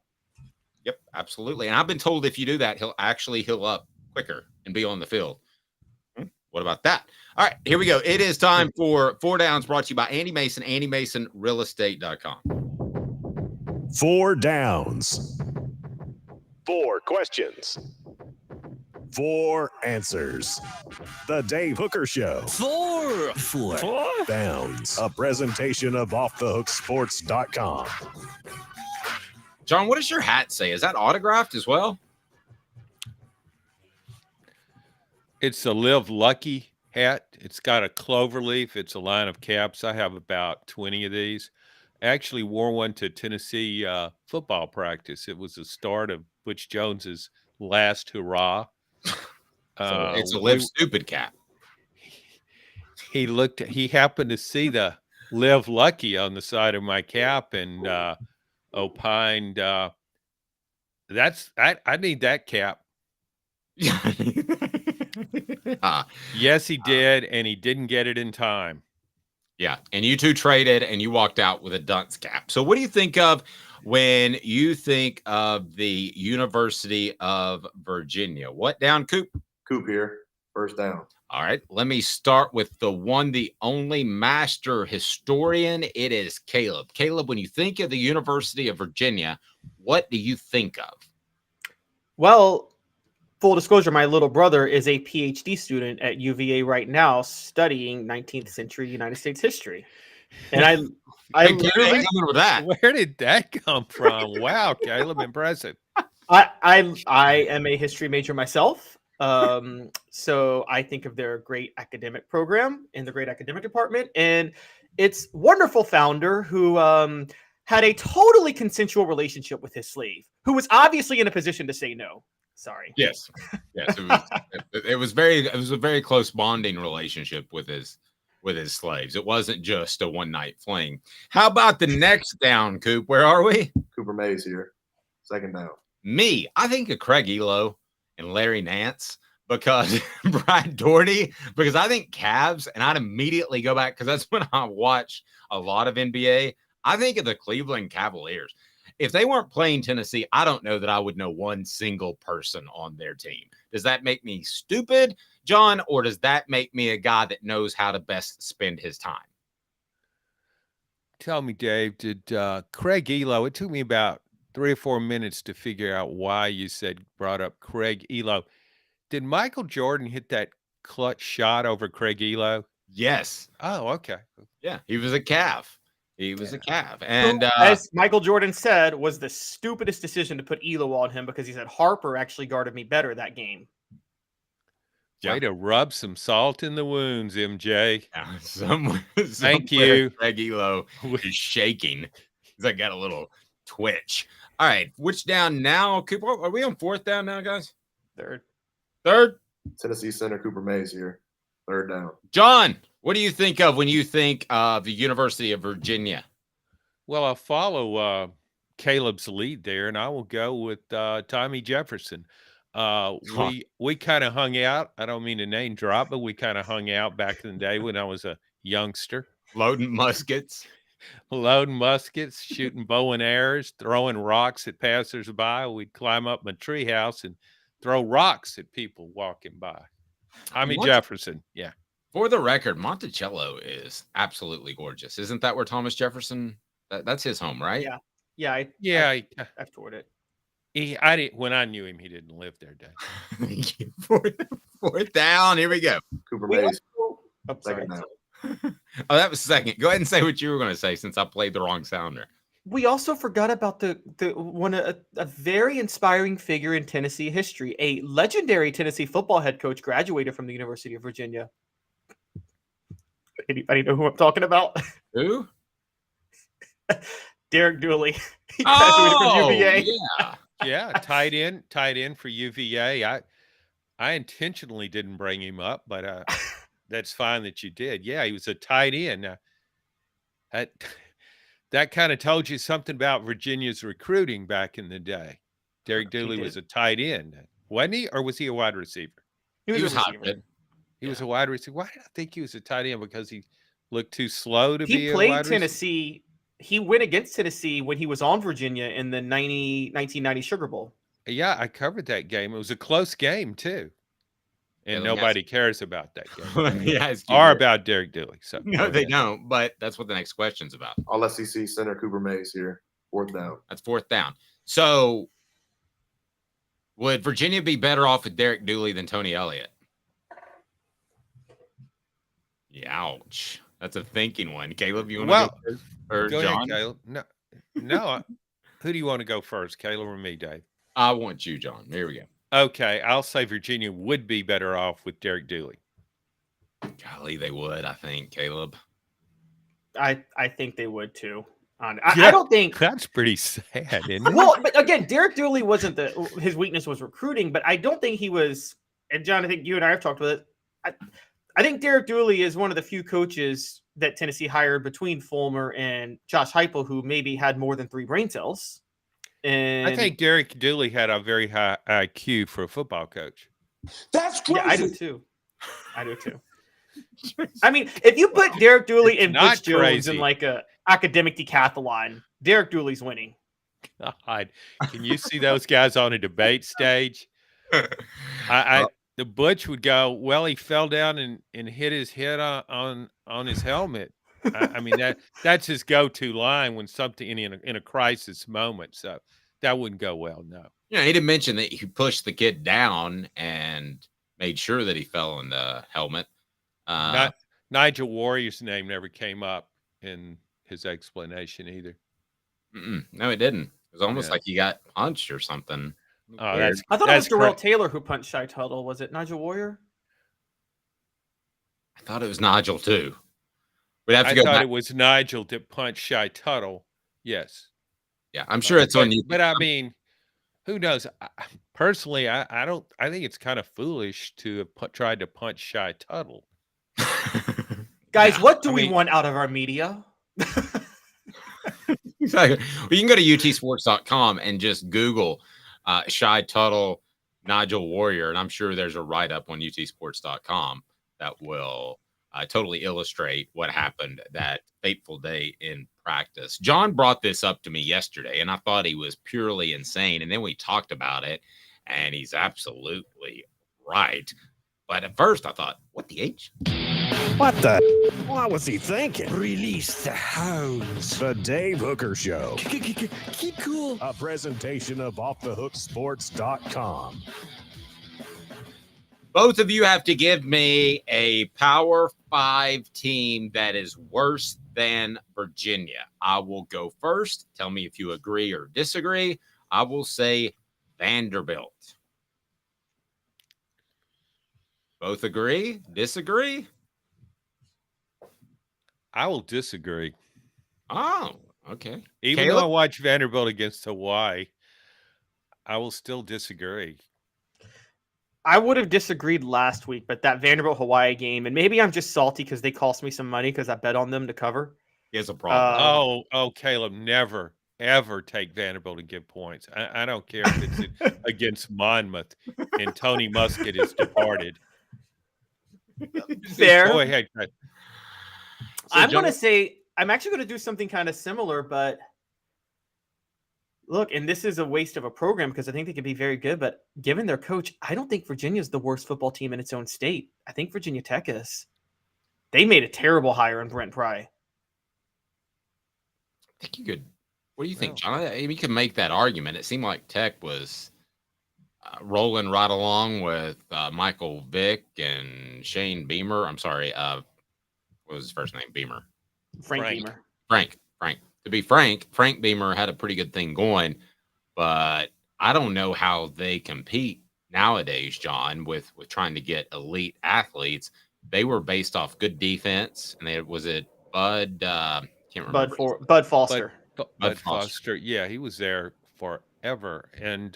S3: Yep, absolutely. And I've been told if you do that, he'll actually heal up quicker and be on the field. What about that? All right, here we go. It is time for 4 Downs, brought to you by Andy Mason, andymasonrealestate.com.
S1: 4 Downs. 4 questions. 4 answers. The Dave Hooker Show.
S10: 4
S1: Downs. A presentation of offthehooksports.com.
S3: John, what does your hat say? Is that autographed as well?
S5: It's a Live Lucky hat. It's got a clover leaf. It's a line of caps. I have about 20 of these. I actually wore one to Tennessee football practice. It was the start of Butch Jones's last hurrah.
S3: So it's a Live Stupid cap.
S5: He happened to see the Live Lucky on the side of my cap and opined, I need that cap. Yes, he did, and he didn't get it in time.
S3: Yeah, and you two traded, and you walked out with a dunce cap. So what do you think of when you think of the University of Virginia? What down, Coop?
S9: Coop here. First down.
S3: All right, let me start with the one, the only master historian. It is Caleb. Caleb, when you think of the University of Virginia, what do you think of?
S4: Well, full disclosure, my little brother is a PhD student at UVA right now studying 19th century United States history. And I literally,
S3: with that.
S5: Where did that come from? Wow, Caleb, impressive.
S4: I am a history major myself. So I think of their great academic program in the great academic department and its wonderful founder who had a totally consensual relationship with his slave, who was obviously in a position to say no. Sorry.
S3: Yes. It was a very close bonding relationship with his slaves. It wasn't just a one-night fling. How about the next down, Coop? Where are we?
S9: Cooper Mays here. Second down.
S3: Me. I think of Craig Elo and Larry Nance because Brian Doherty, because I think Cavs, and I'd immediately go back because that's when I watch a lot of NBA. I think of the Cleveland Cavaliers. If they weren't playing Tennessee, I don't know that I would know one single person on their team. Does that make me stupid, John, or does that make me a guy that knows how to best spend his time?
S5: Tell me, Dave, did Craig Elo, it took me about 3 or 4 minutes to figure out why you brought up Craig Elo. Did Michael Jordan hit that clutch shot over Craig Elo?
S3: Yes.
S5: Oh, okay.
S3: Yeah, he was a Cav. He was a Cav. And
S4: as Michael Jordan said, was the stupidest decision to put Elo on him because he said Harper actually guarded me better that game.
S5: Way to rub some salt in the wounds, MJ.
S3: Yeah,
S5: Thank you.
S3: Craig Elo is shaking. He's like got a little twitch. All right, which down now? Cooper, are we on 4th down now, guys? Third?
S9: Tennessee center Cooper Mays here. 3rd down.
S3: John, what do you think of when you think of the University of Virginia?
S5: Well, I'll follow Caleb's lead there, and I will go with Tommy Jefferson. We kind of hung out. I don't mean to name drop, but we kind of hung out back in the day when I was a youngster.
S3: Loading muskets,
S5: shooting bow and arrows, throwing rocks at passersby. We'd climb up my treehouse and throw rocks at people walking by. Tommy Jefferson, yeah.
S3: For the record, Monticello is absolutely gorgeous. Isn't that where Thomas Jefferson? That's his home, right?
S4: Yeah. I've toured it.
S5: When I knew him, he didn't live there, Dave.
S3: 4th down. Here we go.
S9: Cooper Mays.
S4: Second
S9: down.
S3: Oh, that was second. Go ahead and say what you were going to say since I played the wrong sounder.
S4: We also forgot about the one a very inspiring figure in Tennessee history. A legendary Tennessee football head coach graduated from the University of Virginia. Anybody know who I'm talking about?
S3: Who?
S4: Derek Dooley. He graduated from UVA.
S3: Yeah.
S5: Yeah, tight end for UVA. I intentionally didn't bring him up, but that's fine that you did. Yeah, he was a tight end. That kind of told you something about Virginia's recruiting back in the day. Derek Dooley was a tight end, wasn't he? Or was he a wide receiver?
S3: He was hybrid.
S5: He was a wide receiver. Why did I think he was a tight end? Because he looked too slow to be
S4: He
S5: a
S4: played
S5: wide
S4: Tennessee.
S5: receiver?
S4: He went against Tennessee when he was on Virginia in the 1990 Sugar Bowl.
S5: Yeah, I covered that game. It was a close game, too. And nobody cares about that game. Or about Derek Dooley. So
S3: no, they don't. But that's what the next question's about.
S9: All SEC center Cooper Mays here. 4th down.
S3: That's 4th down. So would Virginia be better off with Derek Dooley than Tony Elliott? Ouch. That's a thinking one. Caleb, you want to go first? Or
S5: go
S3: John?
S5: ahead, Caleb. No. Who do you want to go first, Caleb or me, Dave?
S3: I want you, John. Here we go.
S5: Okay, I'll say Virginia would be better off with Derek Dooley.
S3: Golly, they would, I think, Caleb.
S4: I think they would too. I don't think
S5: that's pretty sad, isn't it?
S4: Well, but again, Derek Dooley wasn't his weakness was recruiting, but I don't think he was. And John, I think you and I have talked about it. I think Derek Dooley is one of the few coaches that Tennessee hired between Fulmer and Josh Heupel who maybe had more than 3 brain cells. And
S5: I think Derek Dooley had a very high IQ for a football coach.
S4: That's crazy. Yeah, I do too. I mean, if you put Derek Dooley and Butch Jones in like a academic decathlon, Derek Dooley's winning.
S5: God, can you see those guys on a debate stage? The Butch would go, well, he fell down and hit his head on his helmet. I mean, that's his go-to line when something in a crisis moment. So that wouldn't go well. No.
S3: Yeah, he didn't mention that he pushed the kid down and made sure that he fell in the helmet.
S5: Nigel Warrior's name never came up in his explanation either.
S3: No, it didn't. It was almost like he got punched or something.
S4: I thought it was Darrell Taylor who punched Shy Tuttle. Was it Nigel Warrior?
S3: I thought it was Nigel too. We'd have to
S5: I
S3: go
S5: thought
S3: back.
S5: it was Nigel that punched Shy Tuttle. Yes.
S3: Yeah, I'm sure it's on you.
S5: But I mean, who knows? Personally, I think it's kind of foolish to have tried to punch Shy Tuttle.
S4: Guys, what do we want out of our media?
S3: Exactly. Well, you can go to utsports.com and just Google Shy Tuttle, Nigel Warrior, and I'm sure there's a write-up on utsports.com that will totally illustrate what happened that fateful day in practice. John brought this up to me yesterday, and I thought he was purely insane, and then we talked about it, and he's absolutely right. But at first, I thought, what the H?
S1: What the? What was he thinking?
S11: Release the hounds.
S1: The Dave Hooker Show.
S11: Keep cool.
S1: A presentation of offthehooksports.com.
S3: Both of you have to give me a Power 5 team that is worse than Virginia. I will go first. Tell me if you agree or disagree. I will say Vanderbilt. Both agree? Disagree?
S5: I will disagree.
S3: Oh, okay.
S5: Even though I watched Vanderbilt against Hawaii, I will still disagree.
S4: I would have disagreed last week, but that Vanderbilt Hawaii game, and maybe I'm just salty because they cost me some money because I bet on them to cover.
S3: He has a problem.
S5: Caleb, never, ever take Vanderbilt and give points. I don't care if it's against Monmouth and Tony Muskett is departed.
S4: Fair.
S5: Go ahead.
S4: I'm going to say, I'm actually going to do something kind of similar, but look, and this is a waste of a program because I think they could be very good, but given their coach, I don't think Virginia is the worst football team in its own state. I think Virginia Tech is. They made a terrible hire in Brent Pry.
S3: I think you could. What do you think, John? I mean, you can make that argument. It seemed like Tech was rolling right along with Michael Vick and Shane Beamer. I'm sorry. What was his first name? Beamer.
S4: Frank Beamer.
S3: Frank. to be frank, Frank Beamer had a pretty good thing going, but I don't know how they compete nowadays, John, with trying to get elite athletes. They were based off good defense, and was it Bud? Can't remember.
S4: Bud Foster.
S5: Bud Foster. Yeah, he was there forever. And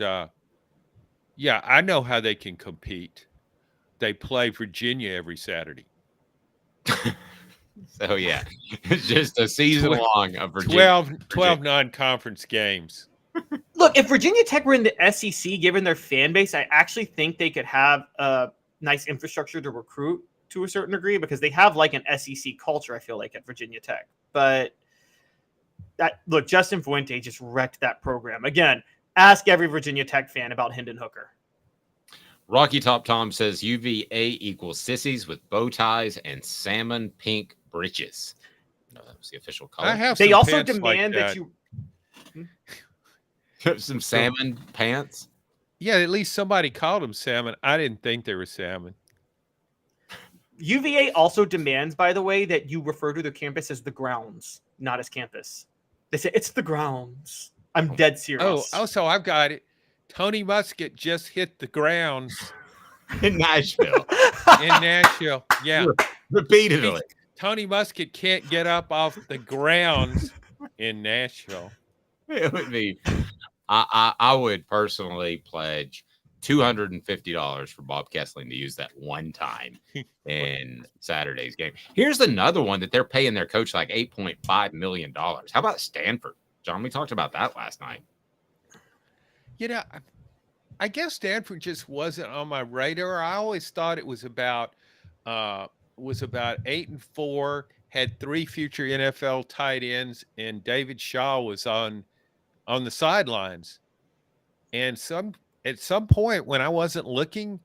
S5: yeah, I know how they can compete. They play Virginia every Saturday.
S3: So yeah, it's just a season long of Virginia.
S5: 12 non-conference games.
S4: Look, if Virginia Tech were in the SEC, given their fan base, I actually think they could have a nice infrastructure to recruit to a certain degree because they have like an SEC culture, I feel like, at Virginia Tech. But look, Justin Fuente just wrecked that program. Again, ask every Virginia Tech fan about Hendon Hooker.
S3: Rocky Top Tom says UVA equals sissies with bow ties and salmon pink breeches. No, that was the official color.
S4: They also demand that you
S3: some salmon pants.
S5: Yeah, at least somebody called them salmon. I didn't think they were salmon.
S4: UVA also demands, by the way, that you refer to the campus as the grounds, not as campus. They say it's the grounds. I'm dead serious.
S5: Oh, so I've got it. Tony Muskett just hit the grounds
S3: in Nashville.
S5: Yeah.
S3: Repeatedly.
S5: Tony Muskett can't get up off the grounds in Nashville.
S3: It would be. I would personally pledge $250 for Bob Kessling to use that one time in Saturday's game. Here's another one that they're paying their coach like $8.5 million. How about Stanford? John, we talked about that last night.
S5: You know, I guess Stanford just wasn't on my radar. I always thought it was about 8-4, had 3 future NFL tight ends, and David Shaw was on the sidelines. And at some point when I wasn't looking,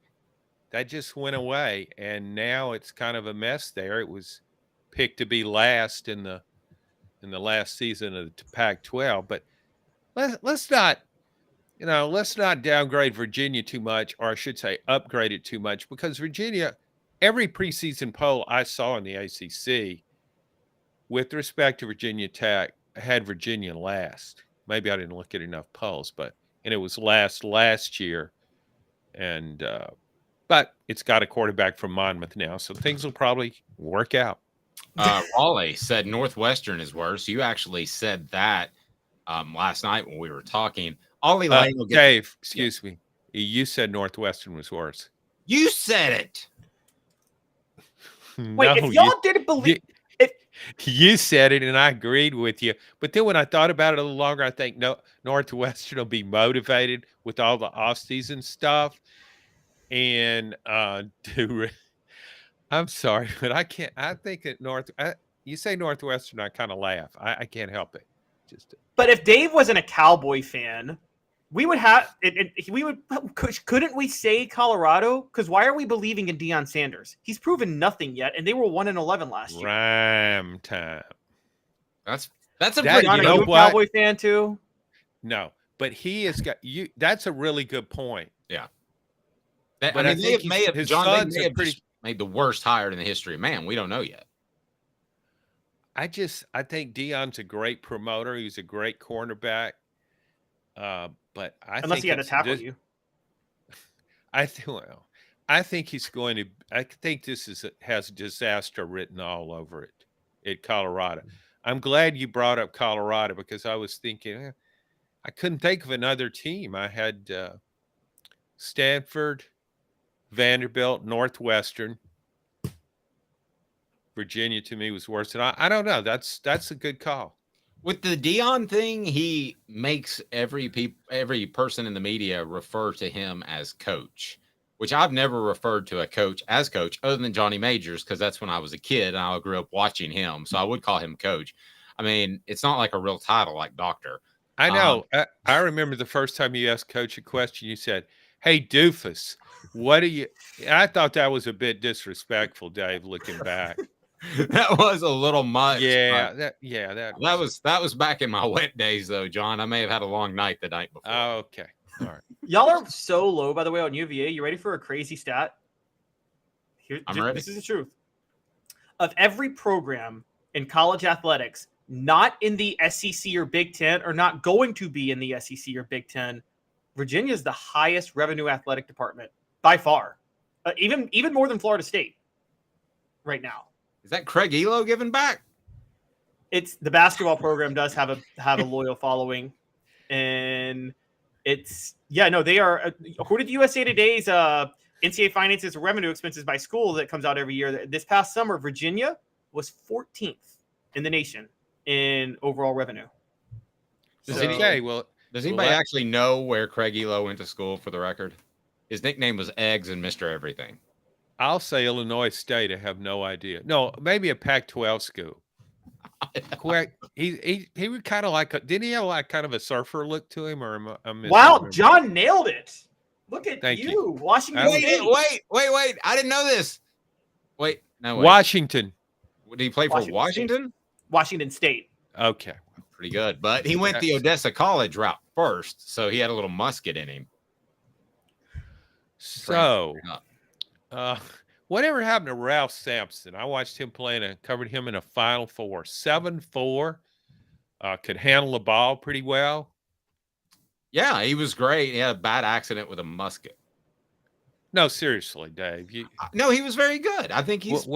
S5: that just went away, and now it's kind of a mess there. It was picked to be last in the last season of the Pac-12, but let's not downgrade Virginia too much, or I should say upgrade it too much, because Virginia, every preseason poll I saw in the ACC with respect to Virginia Tech had Virginia last. Maybe I didn't look at enough polls, and it was last year. And but it's got a quarterback from Monmouth now, so things will probably work out.
S3: Raleigh said Northwestern is worse. You actually said that last night when we were talking. Ollie Lane will get
S5: Dave, excuse me. You said Northwestern was worse.
S3: You said it.
S4: Wait, if y'all didn't believe
S5: you said it, and I agreed with you. But then when I thought about it a little longer, I think Northwestern will be motivated with all the off-season stuff. And I'm sorry, but I can't. I think that you say Northwestern, I kind of laugh. I can't help it.
S4: But if Dave wasn't a Cowboy fan, we would have it. Couldn't we say Colorado? Because why are we believing in Deion Sanders? He's proven nothing yet, and they were 1-11 last year.
S5: Rhyme time.
S3: That's a
S4: pretty. You know, a Cowboy fan too?
S5: No, but he has got you. That's a really good point.
S3: Yeah.
S5: But
S3: I mean, they may have
S5: pretty
S3: made the worst hire in the history of man. We don't know yet.
S5: I think Deion's a great promoter. He's a great cornerback. But
S4: unless he had to tackle you.
S5: I think he's going to. I think this has disaster written all over it at Colorado. I'm glad you brought up Colorado because I was thinking I couldn't think of another team. I had Stanford, Vanderbilt, Northwestern. Virginia to me was worse. And I don't know. That's a good call.
S3: With the Deion thing, he makes every person in the media refer to him as coach, which I've never referred to a coach as coach other than Johnny Majors, because that's when I was a kid and I grew up watching him. So I would call him coach. I mean, it's not like a real title like doctor.
S5: I know. I remember the first time you asked Coach a question, you said, "Hey, doofus, what do you?" And I thought that was a bit disrespectful, Dave, looking back.
S3: That was a little much.
S5: Yeah,
S3: that was back in my wet days, though, John. I may have had a long night the night before.
S5: Oh, okay. All right.
S4: Y'all are so low, by the way, on UVA. You ready for a crazy stat?
S3: I'm ready.
S4: This is the truth. Of every program in college athletics, not in the SEC or Big Ten, or not going to be in the SEC or Big Ten, Virginia is the highest revenue athletic department by far, even more than Florida State right now.
S3: Is that Craig Elo giving back?
S4: It's the basketball program does have a loyal following, and they are, according to USA Today's NCAA finances and revenue expenses by school that comes out every year. This past summer, Virginia was 14th in the nation in overall revenue.
S3: Does anybody actually know where Craig Elo went to school, for the record? His nickname was Eggs and Mr. Everything.
S5: I'll say Illinois State. I have no idea. No, maybe a Pac-12 school. He was kind of like didn't he have like kind of a surfer look to him, or
S4: wow, John nailed it. Look at
S5: Thank
S4: you. Washington State.
S3: Wait. I didn't know this. Wait.
S5: Washington.
S3: Did he play for Washington?
S4: Washington State.
S5: Okay.
S3: Pretty good. But he went the Odessa College route first, so he had a little musket in him.
S5: So, whatever happened to Ralph Sampson? I watched him covered him in a Final Four. 7'4", could handle the ball pretty well.
S3: Yeah, he was great. He had a bad accident with a musket.
S5: No, seriously, Dave.
S3: No, he was very good. I think he's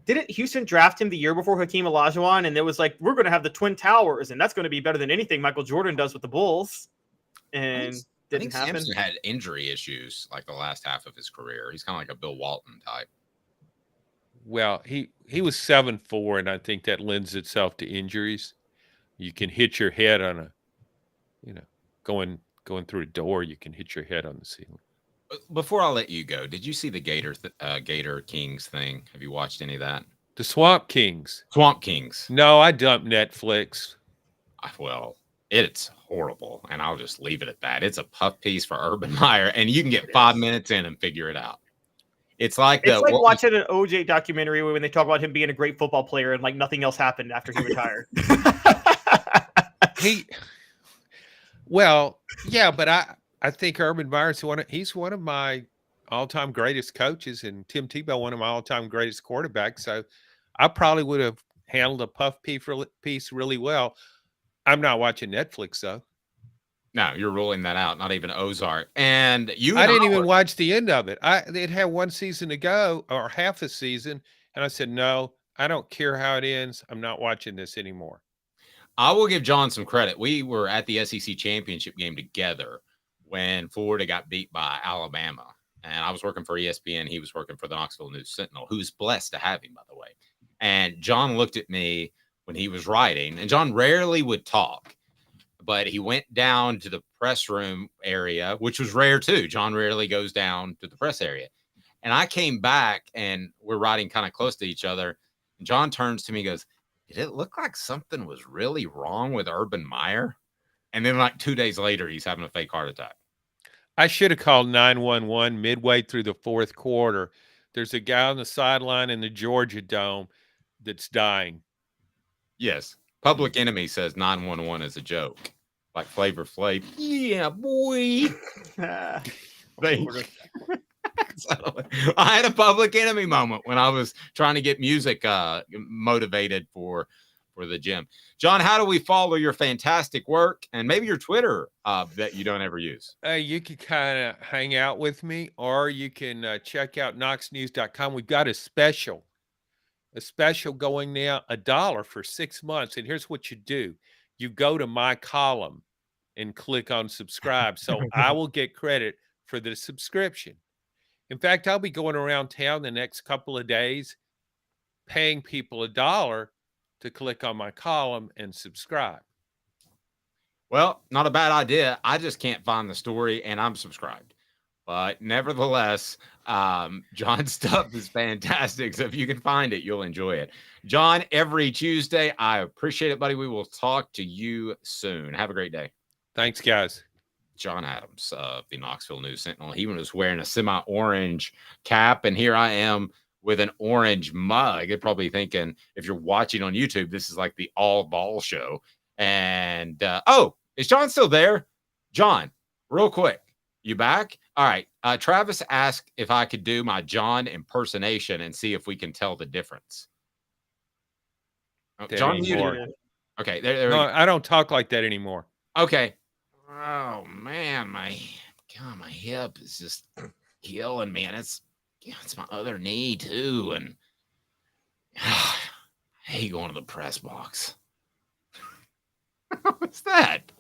S4: didn't Houston draft him the year before Hakeem Olajuwon? And there was like, we're going to have the Twin Towers, and that's going to be better than anything Michael Jordan does with the Bulls. And didn't happen.
S3: Sampson had injury issues like the last half of his career. He's kind of like a Bill Walton type.
S5: Well, he was 7'4", and I think that lends itself to injuries. You can hit your head on going through a door. You can hit your head on the ceiling.
S3: Before I let you go, did you see the Gator Kings thing? Have you watched any of that?
S5: The Swamp Kings.
S3: No,
S5: I dumped Netflix.
S3: Well, it's horrible, and I'll just leave it at that. It's a puff piece for Urban Meyer, and you can get 5 minutes in and figure it out. It's like
S4: watching an OJ documentary when they talk about him being a great football player and like nothing else happened after he retired.
S5: But I think Urban Meyer's he's one of my all-time greatest coaches, and Tim Tebow one of my all-time greatest quarterbacks. So I probably would have handled a puff piece really well. I'm not watching Netflix though.
S3: No, you're ruling that out. Not even Ozark. And
S5: I didn't even watch the end of it. It had one season to go, or half a season, and I said, no, I don't care how it ends. I'm not watching this anymore.
S3: I will give John some credit. We were at the SEC championship game together when Florida got beat by Alabama. And I was working for ESPN. He was working for the Knoxville News Sentinel, who's blessed to have him, by the way. And John looked at me when he was writing, and John rarely would talk, but he went down to the press room area, which was rare too. John rarely goes down to the press area. And I came back, and we're writing kind of close to each other. And John turns to me and goes, did it look like something was really wrong with Urban Meyer? And then like 2 days later, he's having a fake heart attack.
S5: I should have called 911 midway through the fourth quarter. There's a guy on the sideline in the Georgia Dome that's dying.
S3: Yes. Public Enemy says 911 is a joke. Like Flavor Flav. Yeah, boy. I had a Public Enemy moment when I was trying to get music motivated for the gym. John, how do we follow your fantastic work and maybe your Twitter that you don't ever use?
S5: You can kind of hang out with me, or you can check out knoxnews.com. We've got a special going now, $1 for 6 months. And here's what you do. You go to my column and click on subscribe. So I will get credit for the subscription. In fact, I'll be going around town the next couple of days paying people $1 to click on my column and subscribe.
S3: Well, not a bad idea. I just can't find the story, and I'm subscribed. But nevertheless, John's stuff is fantastic. So if you can find it, you'll enjoy it. John, every Tuesday, I appreciate it, buddy. We will talk to you soon. Have a great day.
S5: Thanks, guys.
S3: John Adams of the Knoxville News Sentinel. He was wearing a semi-orange cap, and here I am with an orange mug. You're probably thinking, if you're watching on YouTube, this is like the all ball show. And, is John still there? John, real quick, you back? All right. Travis asked if I could do my John impersonation and see if we can tell the difference. Oh,
S5: that
S3: John
S5: anymore.
S3: muted. Okay, there
S5: No,
S3: we go.
S5: I don't talk like that anymore.
S3: Okay. Oh man, my hip is just killing me, and it's my other knee too, and I hate going to the press box. What's that?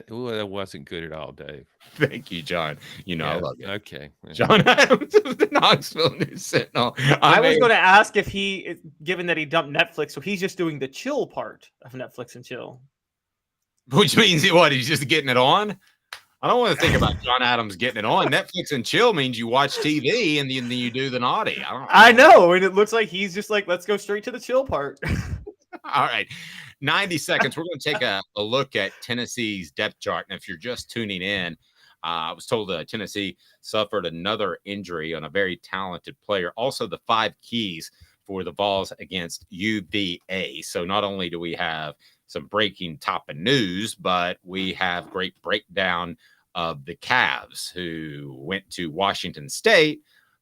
S5: Well, that wasn't good at all, Dave.
S3: Thank you, John. You know I love you.
S5: Okay.
S3: John Adams of the Knoxville News Sentinel.
S4: I was going to ask if he, given that he dumped Netflix, so he's just doing the chill part of Netflix and chill.
S3: Which means what? He's just getting it on? I don't want to think about John Adams getting it on. Netflix and chill means you watch TV and then you do the naughty.
S4: I know, and it looks like he's just like, let's go straight to the chill part.
S3: All right. 90 seconds. We're going to take a look at Tennessee's depth chart. And if you're just tuning in, I was told that Tennessee suffered another injury on a very talented player. Also, the 5 keys for the Vols against UVA. So not only do we have some breaking top of news, but we have great breakdown of the Cavs who went to Washington State,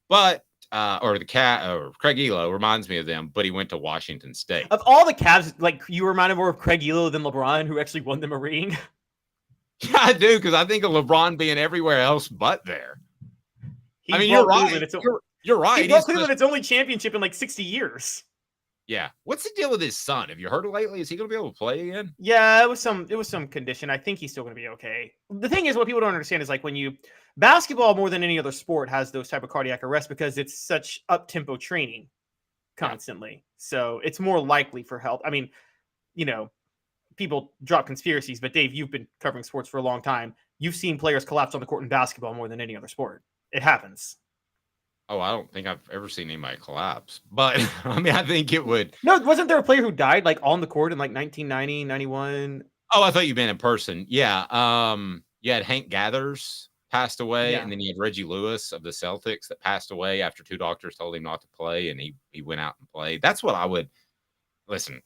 S3: but Craig Elo reminds me of them, but he went to Washington State.
S4: Of all the Cavs, like, you remind me more of Craig Elo than LeBron, who actually won them a ring.
S3: Yeah, I do, because I think of LeBron being everywhere else but there.
S4: He
S3: I mean, you're right.
S4: Cleveland,
S3: You're right.
S4: He brought Cleveland its only championship in like 60 years.
S3: Yeah. What's the deal with his son? Have you heard it lately? Is he going to be able to play again?
S4: Yeah, it was some condition. I think he's still going to be okay. The thing is, what people don't understand is, like, when basketball more than any other sport has those type of cardiac arrests because it's such up-tempo training constantly. So it's more likely for help. I mean, people drop conspiracies, but Dave, you've been covering sports for a long time. You've seen players collapse on the court in basketball more than any other sport. It happens.
S3: Oh, I don't think I've ever seen anybody collapse. But, I mean, I think it would.
S4: No, wasn't there a player who died, like, on the court in, like, 1990, 91?
S3: Oh, I thought you meant in person. Yeah. You had Hank Gathers passed away, and then you had Reggie Lewis of the Celtics that passed away after 2 doctors told him not to play, and he went out and played. That's what I would – listen,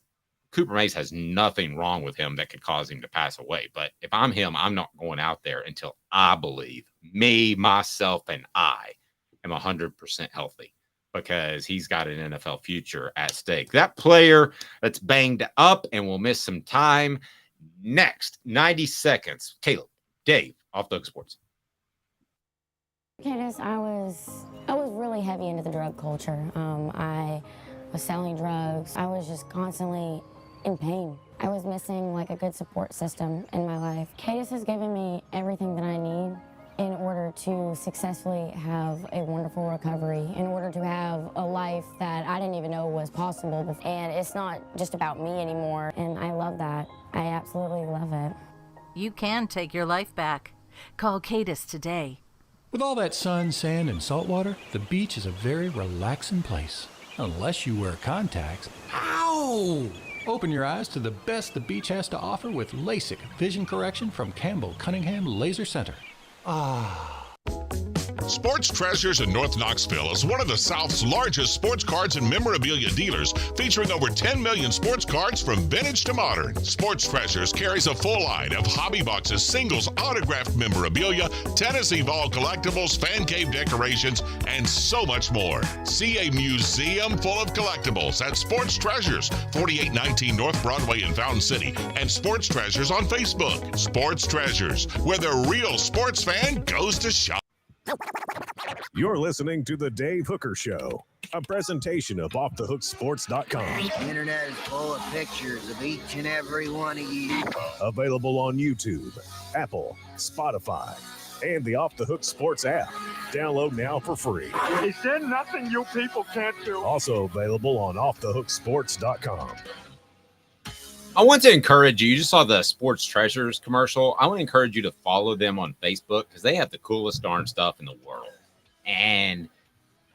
S3: Cooper Mays has nothing wrong with him that could cause him to pass away. But if I'm him, I'm not going out there until I believe me, myself, and I – am 100% healthy, because he's got an NFL future at stake. That player that's banged up and will miss some time. Next, 90 seconds. Caleb, Dave, Off the Hook Sports.
S12: Candace, I was really heavy into the drug culture. I was selling drugs. I was just constantly in pain. I was missing like a good support system in my life. Candace has given me everything that I need in order to successfully have a wonderful recovery, in order to have a life that I didn't even know was possible. And it's not just about me anymore, and I love that. I absolutely love it.
S13: You can take your life back. Call Cadis today.
S14: With all that sun, sand, and salt water, the beach is a very relaxing place. Unless you wear contacts. Ow! Open your eyes to the best the beach has to offer with LASIK vision correction from Campbell Cunningham Laser Center.
S15: Sports Treasures in North Knoxville is one of the South's largest sports cards and memorabilia dealers, featuring over 10 million sports cards from vintage to modern. Sports Treasures carries a full line of hobby boxes, singles, autographed memorabilia, Tennessee Vol collectibles, fan cave decorations, and so much more. See a museum full of collectibles at Sports Treasures, 4819 North Broadway in Fountain City, and Sports Treasures on Facebook. Sports Treasures, where the real sports fan goes to shop.
S1: You're listening to The Dave Hooker Show, a presentation of OffTheHookSports.com.
S16: The internet is full of pictures of each and every one of you.
S1: Available on YouTube, Apple, Spotify, and the Off the Hook Sports app. Download now for free.
S17: Is there nothing you people can't do?
S1: Also available on OffTheHookSports.com.
S3: I want to encourage you. You just saw the Sports Treasures commercial. I want to encourage you to follow them on Facebook, because they have the coolest darn stuff in the world. And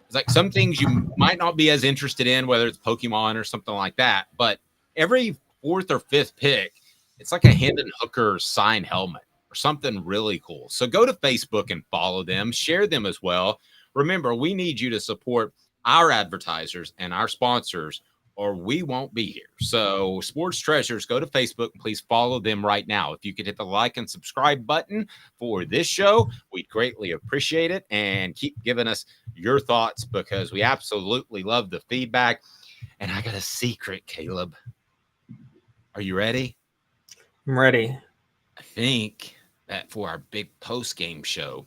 S3: it's like some things you might not be as interested in, whether it's Pokemon or something like that. But every 4th or 5th pick, it's like a Hendon Hooker signed helmet or something really cool. So go to Facebook and follow them. Share them as well. Remember, we need you to support our advertisers and our sponsors, or we won't be here. So Sports Treasures, go to Facebook and please follow them right now. If you could hit the like and subscribe button for this show, we'd greatly appreciate it. And keep giving us your thoughts, because we absolutely love the feedback. And I got a secret, Caleb. Are you ready?
S4: I'm ready.
S3: I think that for our big post-game show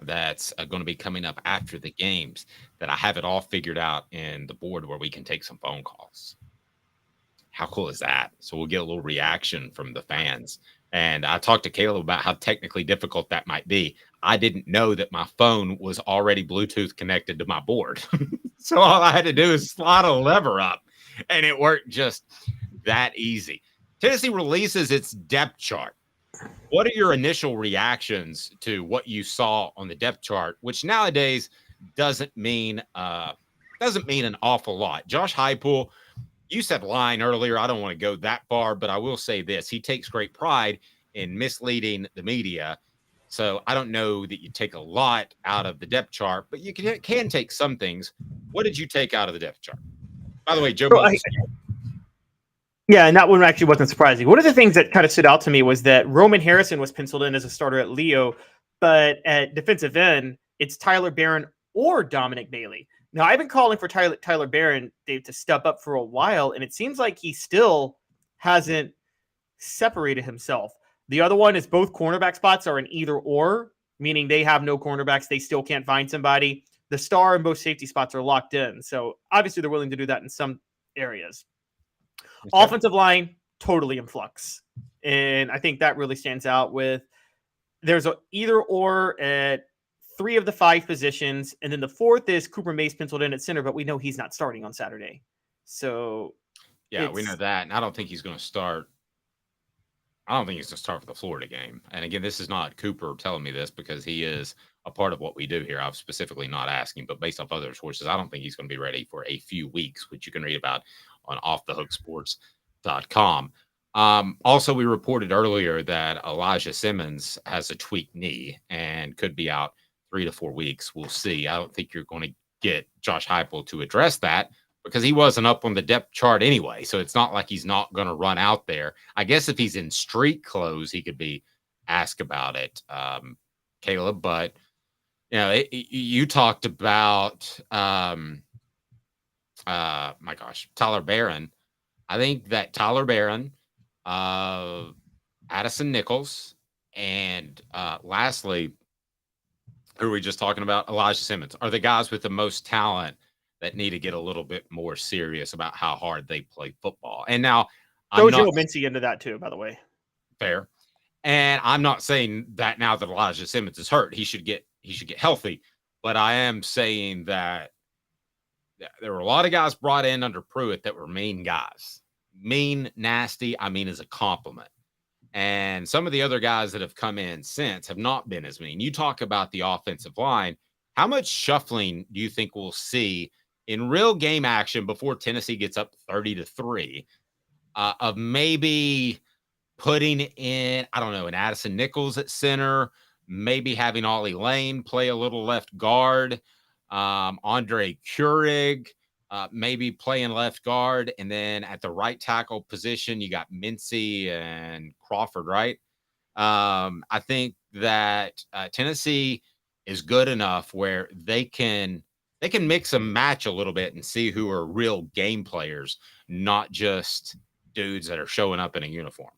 S3: that's going to be coming up after the games, that I have it all figured out in the board where we can take some phone calls. How cool is that? So we'll get a little reaction from the fans. And I talked to Caleb about how technically difficult that might be. I didn't know that my phone was already Bluetooth connected to my board. So all I had to do is slide a lever up, and it worked just that easy. Tennessee releases its depth chart. What are your initial reactions to what you saw on the depth chart, which nowadays doesn't mean an awful lot? Josh Heupel, you said line earlier. I don't want to go that far, but I will say this. He takes great pride in misleading the media. So I don't know that you take a lot out of the depth chart, but you can take some things. What did you take out of the depth chart? By the way, Joe.
S4: Yeah, and that one actually wasn't surprising. One of the things that kind of stood out to me was that Roman Harrison was penciled in as a starter at Leo, but at defensive end, it's Tyler Barron or Dominic Bailey. Now, I've been calling for Tyler Barron, Dave, to step up for a while, and it seems like he still hasn't separated himself. The other one is both cornerback spots are an either or, meaning they have no cornerbacks. They still can't find somebody. The star and both safety spots are locked in. So obviously they're willing to do that in some areas. Okay. Offensive line, totally in flux. And I think that really stands out with there's a either or at 3 of the 5 positions. And then the 4th is Cooper Mace penciled in at center, but we know he's not starting on Saturday. So
S3: yeah, we know that. And I don't think he's going to start. I don't think he's going to start for the Florida game. And again, this is not Cooper telling me this because he is a part of what we do here. I'm specifically not asking, but based off other sources, I don't think he's going to be ready for a few weeks, which you can read about on offthehooksports.com. Also, we reported earlier that Elijah Simmons has a tweaked knee and could be out 3 to 4 weeks. We'll see. I don't think you're going to get Josh Heupel to address that, because he wasn't up on the depth chart anyway. So it's not like he's not going to run out there. I guess if he's in street clothes, he could be asked about it, Caleb. But, you know, you talked about, Tyler Barron. I think that Tyler Barron, Addison Nichols, and lastly, who are we just talking about? Elijah Simmons are the guys with the most talent that need to get a little bit more serious about how hard they play football. And now
S4: throw Joe Mincy into that too, by the way.
S3: Fair. And I'm not saying that now that Elijah Simmons is hurt, he should get healthy. But I am saying that there were a lot of guys brought in under Pruitt that were mean guys. Mean, nasty, I mean as a compliment. And some of the other guys that have come in since have not been as mean. You talk about the offensive line. How much shuffling do you think we'll see in real game action before Tennessee gets up 30-3 of maybe putting in, I don't know, an Addison Nichols at center, maybe having Ollie Lane play a little left guard, Andre Keurig maybe playing left guard, and then at the right tackle position, you got Mincy and Crawford, right? I think that Tennessee is good enough where they can mix and match a little bit and see who are real game players, not just dudes that are showing up in a uniform.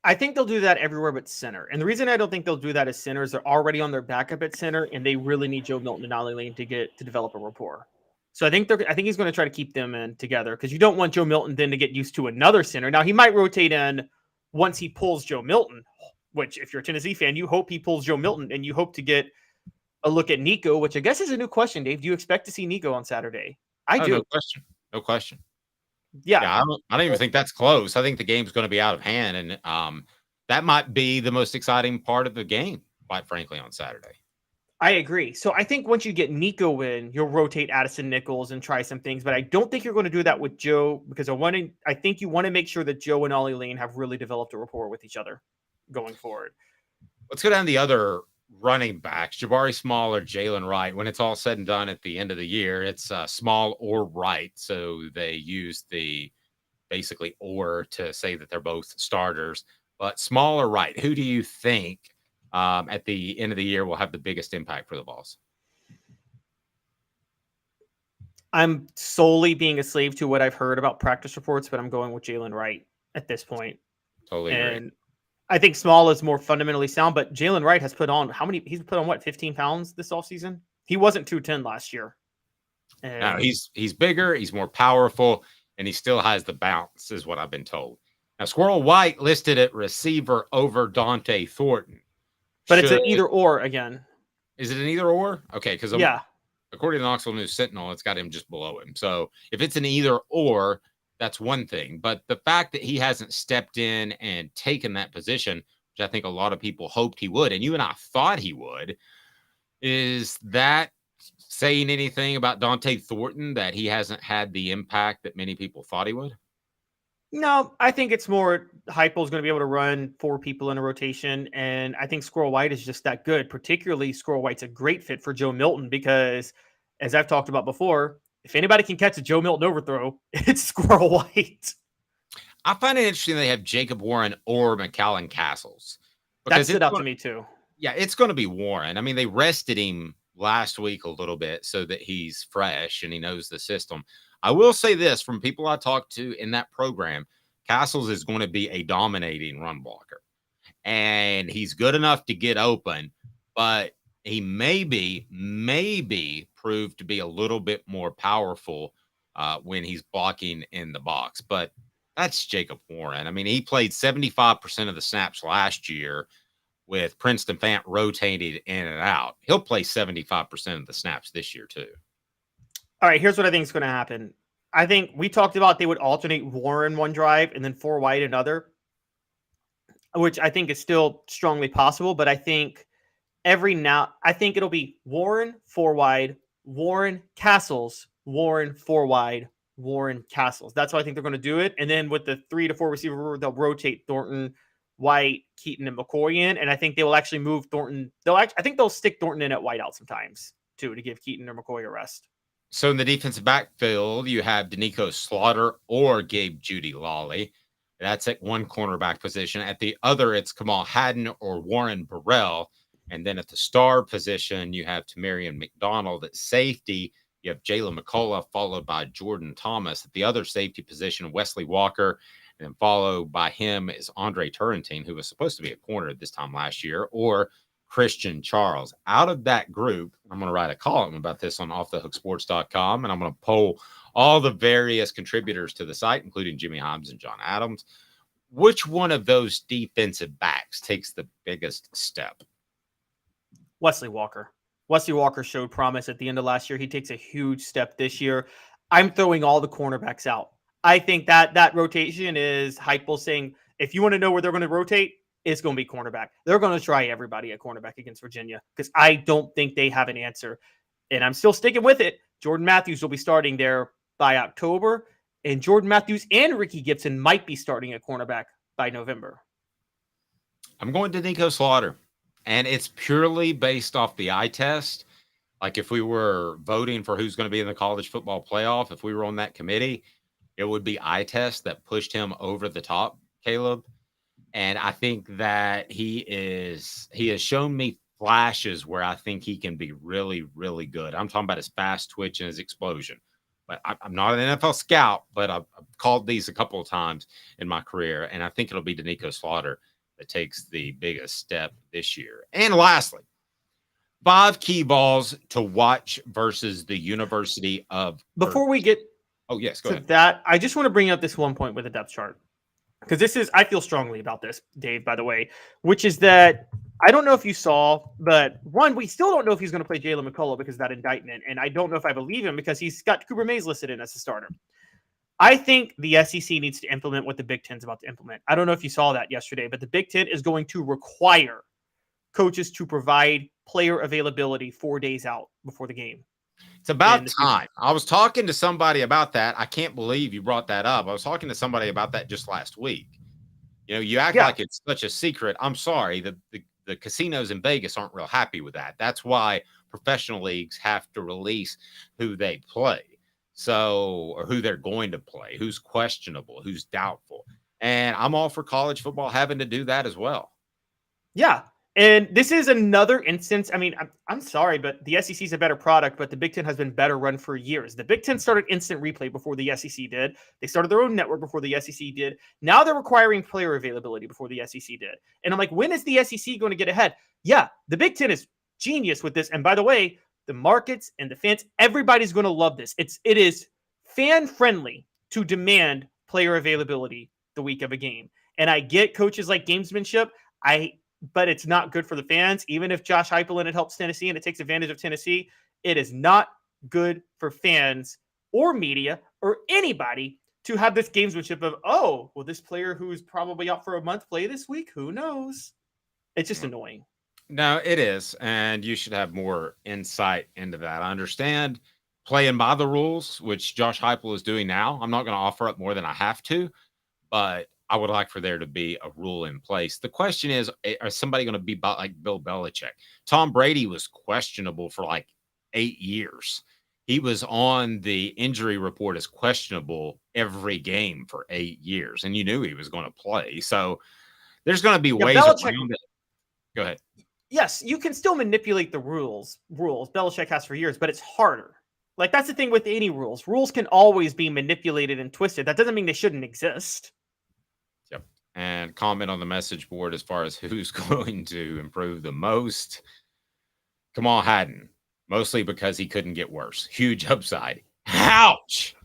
S4: I think they'll do that everywhere but center. And the reason I don't think they'll do that as center is they're already on their backup at center, and they really need Joe Milton and Ollie Lane to develop a rapport. So I think he's going to try to keep them in together, because you don't want Joe Milton then to get used to another center. Now, he might rotate in once he pulls Joe Milton, which if you're a Tennessee fan, you hope he pulls Joe Milton, and you hope to get a look at Nico, which I guess is a new question, Dave. Do you expect to see Nico on Saturday? I do.
S3: No question.
S4: Yeah,
S3: I don't even think that's close. I think the game's going to be out of hand, and that might be the most exciting part of the game, quite frankly, on Saturday.
S4: I agree. So I think once you get Nico in, you'll rotate Addison Nichols and try some things, but I don't think you're going to do that with Joe, because I think you want to make sure that Joe and Ollie Lane have really developed a rapport with each other going forward.
S3: Let's go down the other running backs, Jabari Small or Jalen Wright. When it's all said and done at the end of the year, it's Small or Wright. So they use the basically or to say that they're both starters. But Small or Wright, who do you think at the end of the year will have the biggest impact for the Vols?
S4: I'm solely being a slave to what I've heard about practice reports, but I'm going with Jalen Wright at this point.
S3: Totally agree.
S4: And I think Small is more fundamentally sound, but Jalen Wright has put on he's put on what, 15 pounds this offseason? He wasn't 210 last year. And
S3: Now he's bigger, he's more powerful, and he still has the bounce, is what I've been told. Now, Squirrel White listed at receiver over Dante Thornton.
S4: But it's an either or again.
S3: Is it an either or? Okay, because
S4: yeah,
S3: according to the Knoxville News Sentinel, it's got him just below him. So if it's an either or, that's one thing. But the fact that he hasn't stepped in and taken that position, which I think a lot of people hoped he would, and you and I thought he would, is that saying anything about Dante Thornton, that he hasn't had the impact that many people thought he would?
S4: No, I think it's more Heupel is going to be able to run 4 people in a rotation, and I think Squirrel White is just that good. Particularly, Squirrel White's a great fit for Joe Milton because, as I've talked about before, if anybody can catch a Joe Milton overthrow, it's Squirrel White.
S3: I find it interesting they have Jacob Warren or McAllen Castles.
S4: That stood out to me too.
S3: Yeah, it's going to be Warren. I mean, they rested him last week a little bit so that he's fresh and he knows the system. I will say this from people I talked to in that program, Castles is going to be a dominating run blocker, and he's good enough to get open, but he maybe proved to be a little bit more powerful when he's blocking in the box. But that's Jacob Warren. I mean, he played 75% of the snaps last year with Princeton Fant rotated in and out. He'll play 75% of the snaps this year too.
S4: All right, here's what I think is going to happen. I think we talked about they would alternate Warren one drive and then 4 wide another, which I think is still strongly possible. But I think I think it'll be Warren 4 wide, Warren Castles, Warren 4 wide, Warren Castles. That's how I think they're going to do it. And then with the 3 to 4 receiver, they'll rotate Thornton, White, Keaton, and McCoy in. And I think they will actually move Thornton. I think they'll stick Thornton in at wide out sometimes too to give Keaton or McCoy a rest.
S3: So in the defensive backfield, you have Danico Slaughter or Gabe Judy Lawley. That's at one cornerback position. At the other, it's Kamal Haddon or Warren Burrell. And then at the star position, you have Tamarian McDonald. At safety, you have Jalen McCullough, followed by Jordan Thomas. At the other safety position, Wesley Walker. And then followed by him is Andre Turrentine, who was supposed to be a corner this time last year, or Christian Charles. Out of that group, I'm going to write a column about this on offthehooksports.com, and I'm going to poll all the various contributors to the site, including Jimmy Hobbs and John Adams. Which one of those defensive backs takes the biggest step?
S4: Wesley Walker. Wesley Walker showed promise at the end of last year. He takes a huge step this year. I'm throwing all the cornerbacks out. I think that rotation is Heupel saying, if you want to know where they're going to rotate, it's going to be cornerback. They're going to try everybody at cornerback against Virginia because I don't think they have an answer. And I'm still sticking with it. Jordan Matthews will be starting there by October, and Jordan Matthews and Ricky Gibson might be starting at cornerback by November.
S3: I'm going to Danico Slaughter, and it's purely based off the eye test. Like if we were voting for who's going to be in the college football playoff, if we were on that committee, it would be eye test that pushed him over the top, Caleb. And I think that he has shown me flashes where I think he can be really, really good. I'm talking about his fast twitch and his explosion. But I'm not an NFL scout, but I've called these a couple of times in my career. And I think it'll be Danico Slaughter that takes the biggest step this year. And lastly, 5 key balls to watch versus the University of...
S4: Before we get
S3: go ahead.
S4: That, I just want to bring up this one point with the depth chart. Because I feel strongly about this, Dave, by the way, which is that I don't know if you saw, but one, we still don't know if he's going to play Jalen McCullough because of that indictment. And I don't know if I believe him because he's got Cooper Mays listed in as a starter. I think the SEC needs to implement what the Big Ten's about to implement. I don't know if you saw that yesterday, but the Big Ten is going to require coaches to provide player availability 4 days out before the game.
S3: It's about time. I was talking to somebody about that. I can't believe you brought that up. I was talking to somebody about that just last week. You know, you act like it's such a secret. I'm sorry. The casinos in Vegas aren't real happy with that. That's why professional leagues have to release who they play. So, or who they're going to play, who's questionable, who's doubtful. And I'm all for college football having to do that as well.
S4: Yeah. And this is another instance. I mean, I'm sorry, but the SEC is a better product, but the Big Ten has been better run for years. The Big Ten started instant replay before the SEC did. They started their own network before the SEC did. Now they're requiring player availability before the SEC did. And I'm like, when is the SEC going to get ahead? Yeah, the Big Ten is genius with this. And by the way, the markets and the fans, everybody's going to love this. It is fan friendly to demand player availability the week of a game. And I get coaches like gamesmanship. But it's not good for the fans. Even if Josh Heupel and it helps Tennessee and it takes advantage of Tennessee, it is not good for fans or media or anybody to have this gamesmanship of, oh, well, this player who's probably out for a month play this week. Who knows? It's just annoying.
S3: No, it is. And you should have more insight into that. I understand playing by the rules, which Josh Heupel is doing now. I'm not going to offer up more than I have to, but I would like for there to be a rule in place. The question is somebody going to be like Bill Belichick? Tom Brady was questionable for like 8 years. He was on the injury report as questionable every game for 8 years, and you knew he was going to play. So there's going to be ways around it. Go ahead.
S4: Yes, you can still manipulate the rules. Belichick has for years, but it's harder. Like, that's the thing with any rules. Rules can always be manipulated and twisted. That doesn't mean they shouldn't exist.
S3: And comment on the message board as far as who's going to improve the most. Kamal Hadden, mostly because he couldn't get worse. Huge upside. Ouch.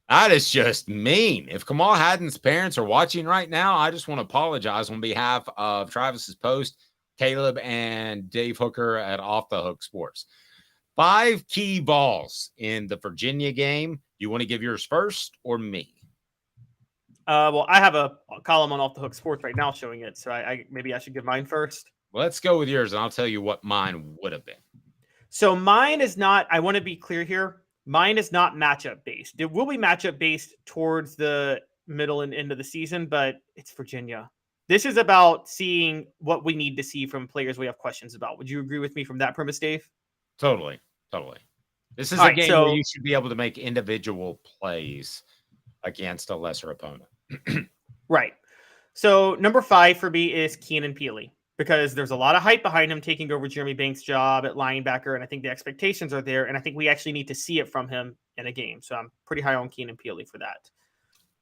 S3: That is just mean. If Kamal Hadden's parents are watching right now, I just want to apologize on behalf of Travis's Post, Caleb, and Dave Hooker at Off the Hook Sports. 5 key balls in the Virginia game. You want to give yours first or me?
S4: Well, I have a column on Off the Hook Sports right now showing it, so maybe I should give mine first.
S3: Well, let's go with yours, and I'll tell you what mine would have been.
S4: So mine is not, I want to be clear here, mine is not matchup based. It will be matchup based towards the middle and end of the season, but it's Virginia. This is about seeing what we need to see from players we have questions about. Would you agree with me from that premise, Dave?
S3: Totally. This is a game where you should be able to make individual plays against a lesser opponent.
S4: Right. So number 5 for me is Keenan Peely, because there's a lot of hype behind him taking over Jeremy Banks' job at linebacker, and I think the expectations are there, and I think we actually need to see it from him in a game. So I'm pretty high on Keenan Peely for that.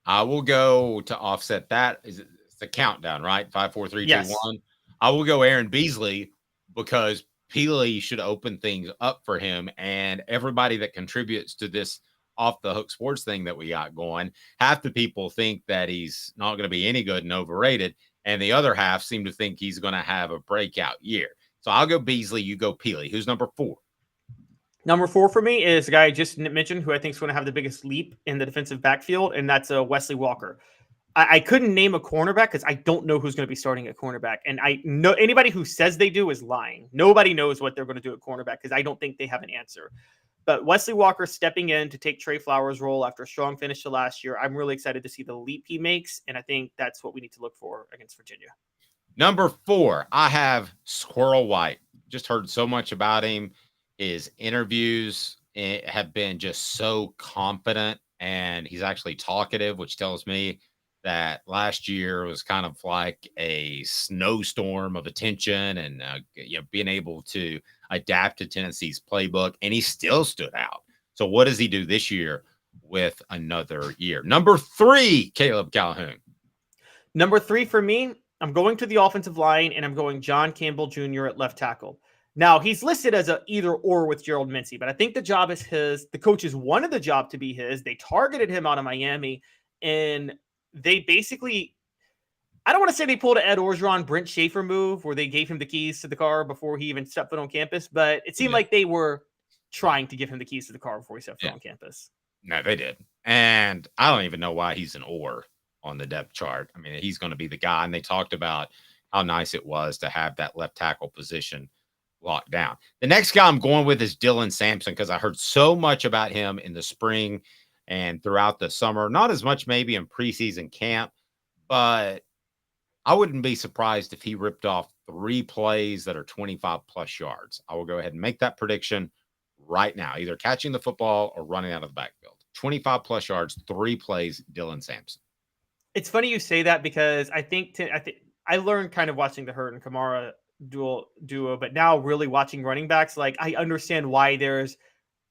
S3: I will go to offset that. It's the countdown, right? 5, 4, 3, 2, 1. I will go Aaron Beasley because Peely should open things up for him, and everybody that contributes to this Off the Hook Sports thing that we got going. Half the people think that he's not going to be any good and overrated, and the other half seem to think he's going to have a breakout year. So I'll go Beasley, you go Peely. Who's number 4?
S4: Number 4 for me is the guy I just mentioned, who I think is going to have the biggest leap in the defensive backfield, and that's Wesley Walker. I couldn't name a cornerback because I don't know who's going to be starting at cornerback, and I know anybody who says they do is lying. Nobody knows what they're going to do at cornerback because I don't think they have an answer. But Wesley Walker stepping in to take Trey Flowers' role after a strong finish to last year, I'm really excited to see the leap he makes, and I think that's what we need to look for against Virginia.
S3: Number 4, I have Squirrel White. Just heard so much about him. His interviews have been just so confident, and he's actually talkative, which tells me that last year was kind of like a snowstorm of attention and being able to adapt to Tennessee's playbook, and he still stood out. So what does he do this year with another year? Number 3, Caleb Calhoun.
S4: Number 3 for me, I'm going to the offensive line, and I'm going John Campbell Jr. at left tackle. Now, he's listed as a either or with Gerald Mincy, but I think the job is his. The coaches wanted the job to be his. They targeted him out of Miami, and they basically, I don't want to say they pulled an Ed Orgeron, Brent Schaefer move where they gave him the keys to the car before he even stepped foot on campus, but it seemed like they were trying to give him the keys to the car before he stepped foot on campus.
S3: No, they did. And I don't even know why he's an or on the depth chart. I mean, he's going to be the guy. And they talked about how nice it was to have that left tackle position locked down. The next guy I'm going with is Dylan Sampson because I heard so much about him in the spring and throughout the summer. Not as much maybe in preseason camp, but I wouldn't be surprised if he ripped off 3 plays that are 25-plus yards. I will go ahead and make that prediction right now, either catching the football or running out of the backfield. 25-plus yards, 3 plays, Dylan Sampson.
S4: It's funny you say that because I think I learned kind of watching the Hurt and Kamara duo, but now really watching running backs, like I understand why there's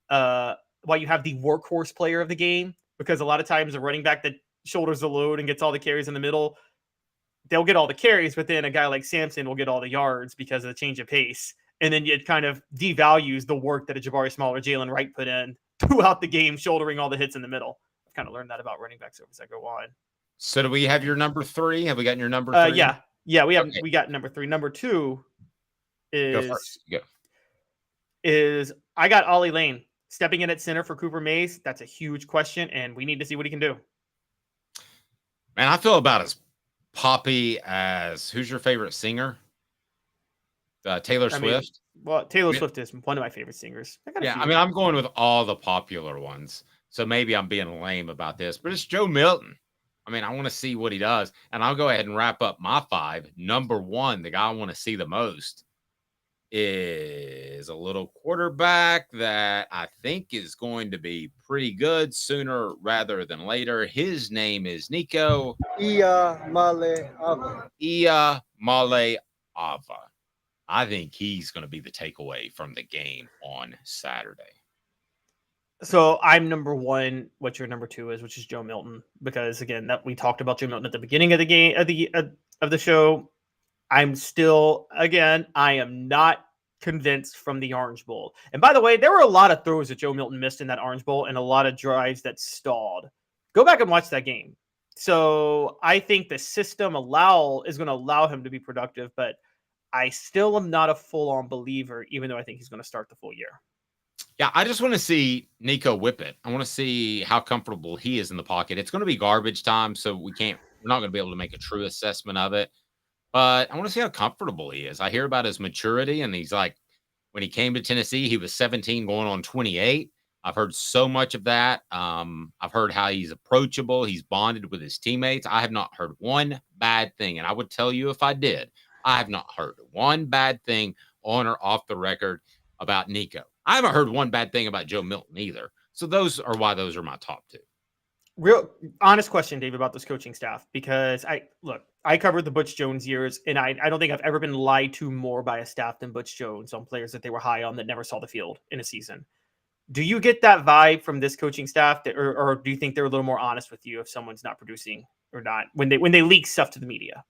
S4: why you have the workhorse player of the game, because a lot of times a running back that shoulders the load and gets all the carries in the middle, they'll get all the carries, but then a guy like Sampson will get all the yards because of the change of pace. And then it kind of devalues the work that a Jabari Small or Jalen Wright put in throughout the game, shouldering all the hits in the middle. I've kind of learned that about running backs as I go on.
S3: So do we have your number 3? Have we gotten your number 3?
S4: Yeah, we got number 3. Number 2 is
S3: Go first. Go.
S4: Is I got Ollie Lane stepping in at center for Cooper Mays. That's a huge question, and we need to see what he can do.
S3: Man, I feel about as poppy as who's your favorite singer? Taylor Swift.
S4: Taylor Swift is one of my favorite singers.
S3: I'm going with all the popular ones. So maybe I'm being lame about this, but it's Joe Milton. I mean, I want to see what he does. And I'll go ahead and wrap up my 5. Number 1, the guy I want to see the most is a little quarterback that I think is going to be pretty good sooner rather than later. His name is Nico Maleava. I think he's going to be the takeaway from the game on Saturday.
S4: So I'm number 1. What your number 2 is, which is Joe Milton, because again, that we talked about Joe Milton at the beginning of the game of the show. I'm still, again, I am not convinced from the Orange Bowl. And by the way, there were a lot of throws that Joe Milton missed in that Orange Bowl and a lot of drives that stalled. Go back and watch that game. So I think the system is going to allow him to be productive, but I still am not a full-on believer, even though I think he's going to start the full year.
S3: Yeah, I just want to see Nico whip it. I want to see how comfortable he is in the pocket. It's going to be garbage time, so we're not going to be able to make a true assessment of it. But I want to see how comfortable he is. I hear about his maturity, and he's like, when he came to Tennessee, he was 17 going on 28. I've heard so much of that. I've heard how he's approachable. He's bonded with his teammates. I have not heard one bad thing, and I would tell you if I did. I have not heard one bad thing on or off the record about Nico. I haven't heard one bad thing about Joe Milton either. So those are why those are my top 2.
S4: Real honest question, Dave, about this coaching staff, because I covered the Butch Jones years, and I don't think I've ever been lied to more by a staff than Butch Jones on players that they were high on that never saw the field in a season. Do you get that vibe from this coaching staff, or do you think they're a little more honest with you if someone's not producing or not when they leak stuff to the media?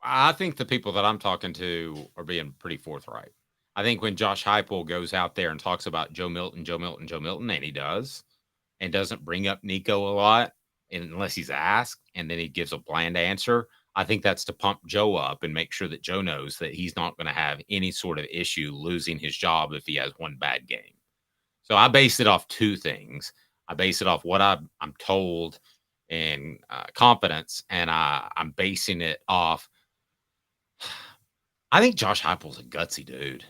S3: I think the people that I'm talking to are being pretty forthright. I think when Josh Heupel goes out there and talks about Joe Milton, and he does, and doesn't bring up Nico a lot unless he's asked, and then he gives a bland answer, I think that's to pump Joe up and make sure that Joe knows that he's not going to have any sort of issue losing his job if he has one bad game. So I base it off 2 things. I base it off what I'm told and confidence, and I'm basing it off. I think Josh Heupel's a gutsy dude,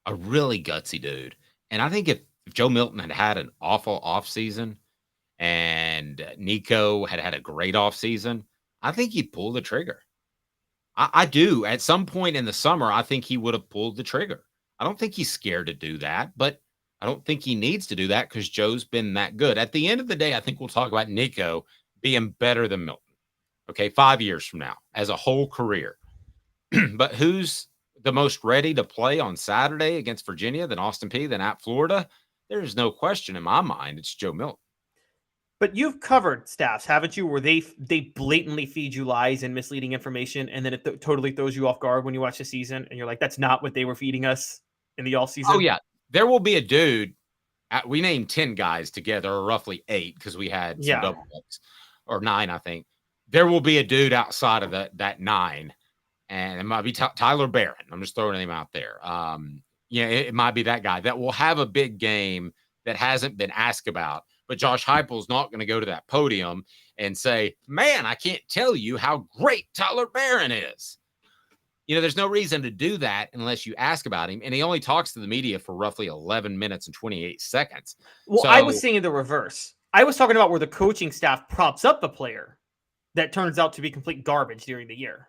S3: a really gutsy dude. And I think if Joe Milton had an awful offseason and Nico had a great offseason, I think he'd pull the trigger. I do. At some point in the summer, I think he would have pulled the trigger. I don't think he's scared to do that, but I don't think he needs to do that because Joe's been that good. At the end of the day, I think we'll talk about Nico being better than Milton. Okay, 5 years from now, as a whole career. But who's the most ready to play on Saturday against Virginia, then Austin Peay, then at Florida? There's no question in my mind it's Joe Milton.
S4: But you've covered staffs, haven't you, where they blatantly feed you lies and misleading information, and then it totally throws you off guard when you watch the season, and you're like, that's not what they were feeding us in the offseason?
S3: Oh, yeah. There will be a dude. We named 10 guys together, or roughly 8, because we had some double ups, or 9, I think. There will be a dude outside of that 9. And it might be Tyler Barron. I'm just throwing him out there. It might be that guy that will have a big game that hasn't been asked about. But Josh Heupel's not going to go to that podium and say, man, I can't tell you how great Tyler Barron is. There's no reason to do that unless you ask about him. And he only talks to the media for roughly 11 minutes and 28 seconds.
S4: Well, I was saying the reverse. I was talking about where the coaching staff props up a player that turns out to be complete garbage during the year.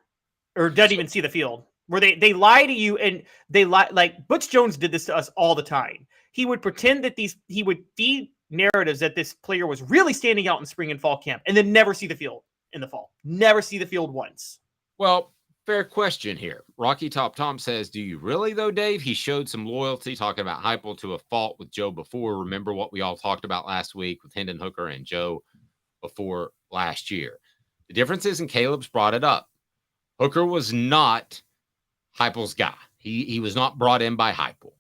S4: Or doesn't even see the field, where they lie to you, and they lie. Like Butch Jones did this to us all the time. He would pretend that he would feed narratives that this player was really standing out in spring and fall camp, and then never see the field in the fall. Never see the field once.
S3: Well, fair question here. Rocky Top Tom says, do you really, though, Dave? He showed some loyalty, talking about Heupel to a fault with Joe before. Remember what we all talked about last week with Hendon Hooker and Joe before last year. The difference is, and Caleb's brought it up, Hooker was not Heupel's guy. He was not brought in by Heupel.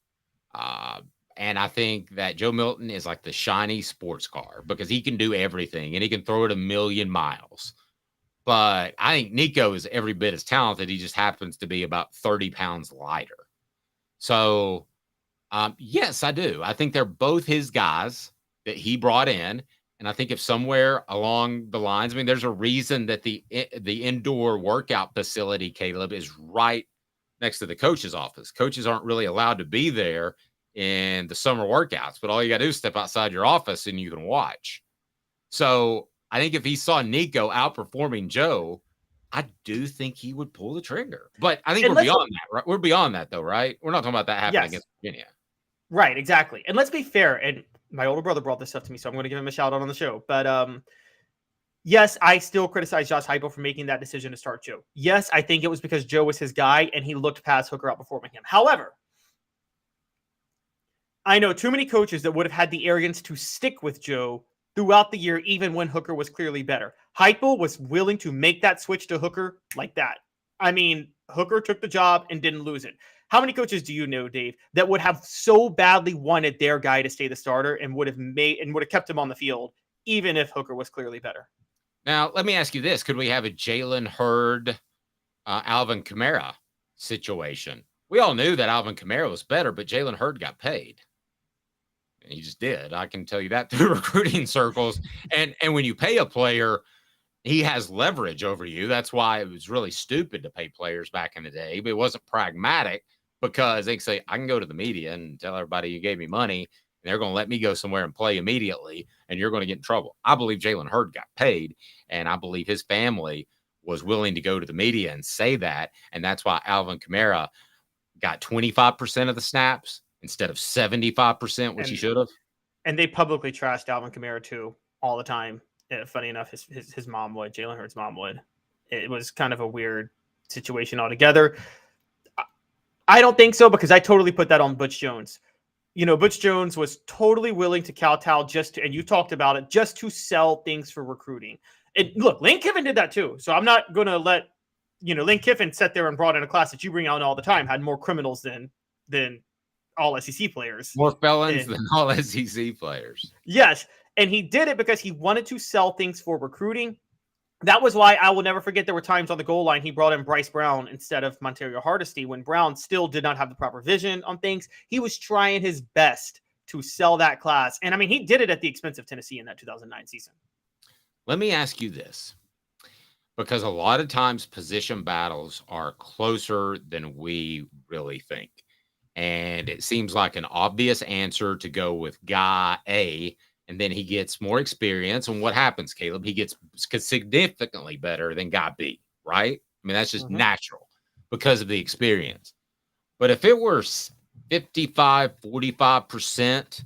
S3: And I think that Joe Milton is like the shiny sports car because he can do everything and he can throw it a million miles. But I think Nico is every bit as talented. He just happens to be about 30 pounds lighter. So, yes, I do. I think they're both his guys that he brought in. And I think if somewhere along the lines, I mean, there's a reason that the indoor workout facility, Caleb, is right next to the coach's office. Coaches aren't really allowed to be there in the summer workouts, but all you got to do is step outside your office and you can watch. So I think if he saw Nico outperforming Joe, I do think he would pull the trigger. But I think we're beyond that, right? We're beyond that, though, right? We're not talking about that happening against Virginia.
S4: Right, exactly. And let's be fair. And my older brother brought this up to me, so I'm going to give him a shout out on the show. But yes, I still criticize Josh Heupel for making that decision to start Joe. Yes, I think it was because Joe was his guy and he looked past Hooker outperforming him. However, I know too many coaches that would have had the arrogance to stick with Joe throughout the year, even when Hooker was clearly better. Heupel was willing to make that switch to Hooker like that. I mean, Hooker took the job and didn't lose it. How many coaches do you know, Dave, that would have so badly wanted their guy to stay the starter and would have kept him on the field, even if Hooker was clearly better?
S3: Now, let me ask you this. Could we have a Jalen Hurd, Alvin Kamara situation? We all knew that Alvin Kamara was better, but Jalen Hurd got paid. And he just did. I can tell you that through recruiting circles. And when you pay a player, he has leverage over you. That's why it was really stupid to pay players back in the day. But it wasn't pragmatic because they can say, I can go to the media and tell everybody you gave me money, and they're going to let me go somewhere and play immediately, and you're going to get in trouble. I believe Jalen Hurd got paid, and I believe his family was willing to go to the media and say that. And that's why Alvin Kamara got 25% of the snaps instead of 75%, which he should have.
S4: And they publicly trashed Alvin Kamara too all the time. Funny enough, his mom would. Jalen Hurd's mom would. It was kind of a weird situation altogether. I don't think so because I totally put that on Butch Jones. You know, Butch Jones was totally willing to kowtow and you talked about it, just to sell things for recruiting. And look, Lane Kiffin did that too. So I'm not going to let, Lane Kiffin sat there and brought in a class that you bring out all the time, had more criminals than all SEC players.
S3: More felons than all SEC players.
S4: Yes. And he did it because he wanted to sell things for recruiting. That was why I will never forget there were times on the goal line he brought in Bryce Brown instead of Montario Hardesty when Brown still did not have the proper vision on things. He was trying his best to sell that class. And I mean, he did it at the expense of Tennessee in that 2009 season.
S3: Let me ask you this, because a lot of times position battles are closer than we really think. And it seems like an obvious answer to go with guy A, and then he gets more experience. And what happens, Caleb? He gets significantly better than guy B, right? I mean, that's just natural because of the experience. But if it were 45%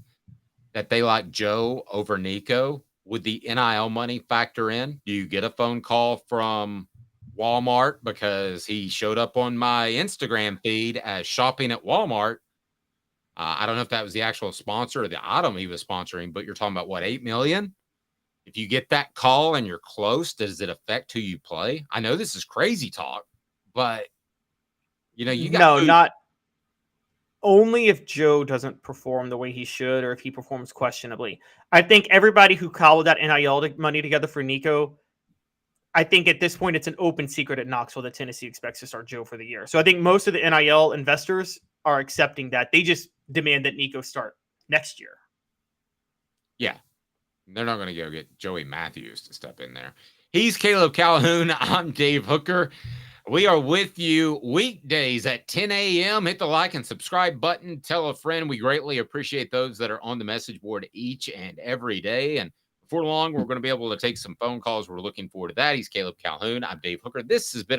S3: that they like Joe over Nico, would the NIL money factor in? Do you get a phone call from Walmart because he showed up on my Instagram feed as shopping at Walmart? I don't know if that was the actual sponsor or the item he was sponsoring, but you're talking about what, $8 million? If you get that call and you're close, does it affect who you play? I know this is crazy talk, but you got
S4: not only if Joe doesn't perform the way he should or if he performs questionably. I think everybody who called that NIL money together for Nico, I think at this point it's an open secret at Knoxville that Tennessee expects to start Joe for the year. So I think most of the NIL investors are accepting that. They just demand that Nico start next year.
S3: Yeah. They're not going to go get Joey Matthews to step in there. He's Caleb Calhoun. I'm Dave Hooker. We are with you weekdays at 10 a.m. Hit the like and subscribe button. Tell a friend. We greatly appreciate those that are on the message board each and every day. And before long, we're going to be able to take some phone calls. We're looking forward to that. He's Caleb Calhoun. I'm Dave Hooker. This has been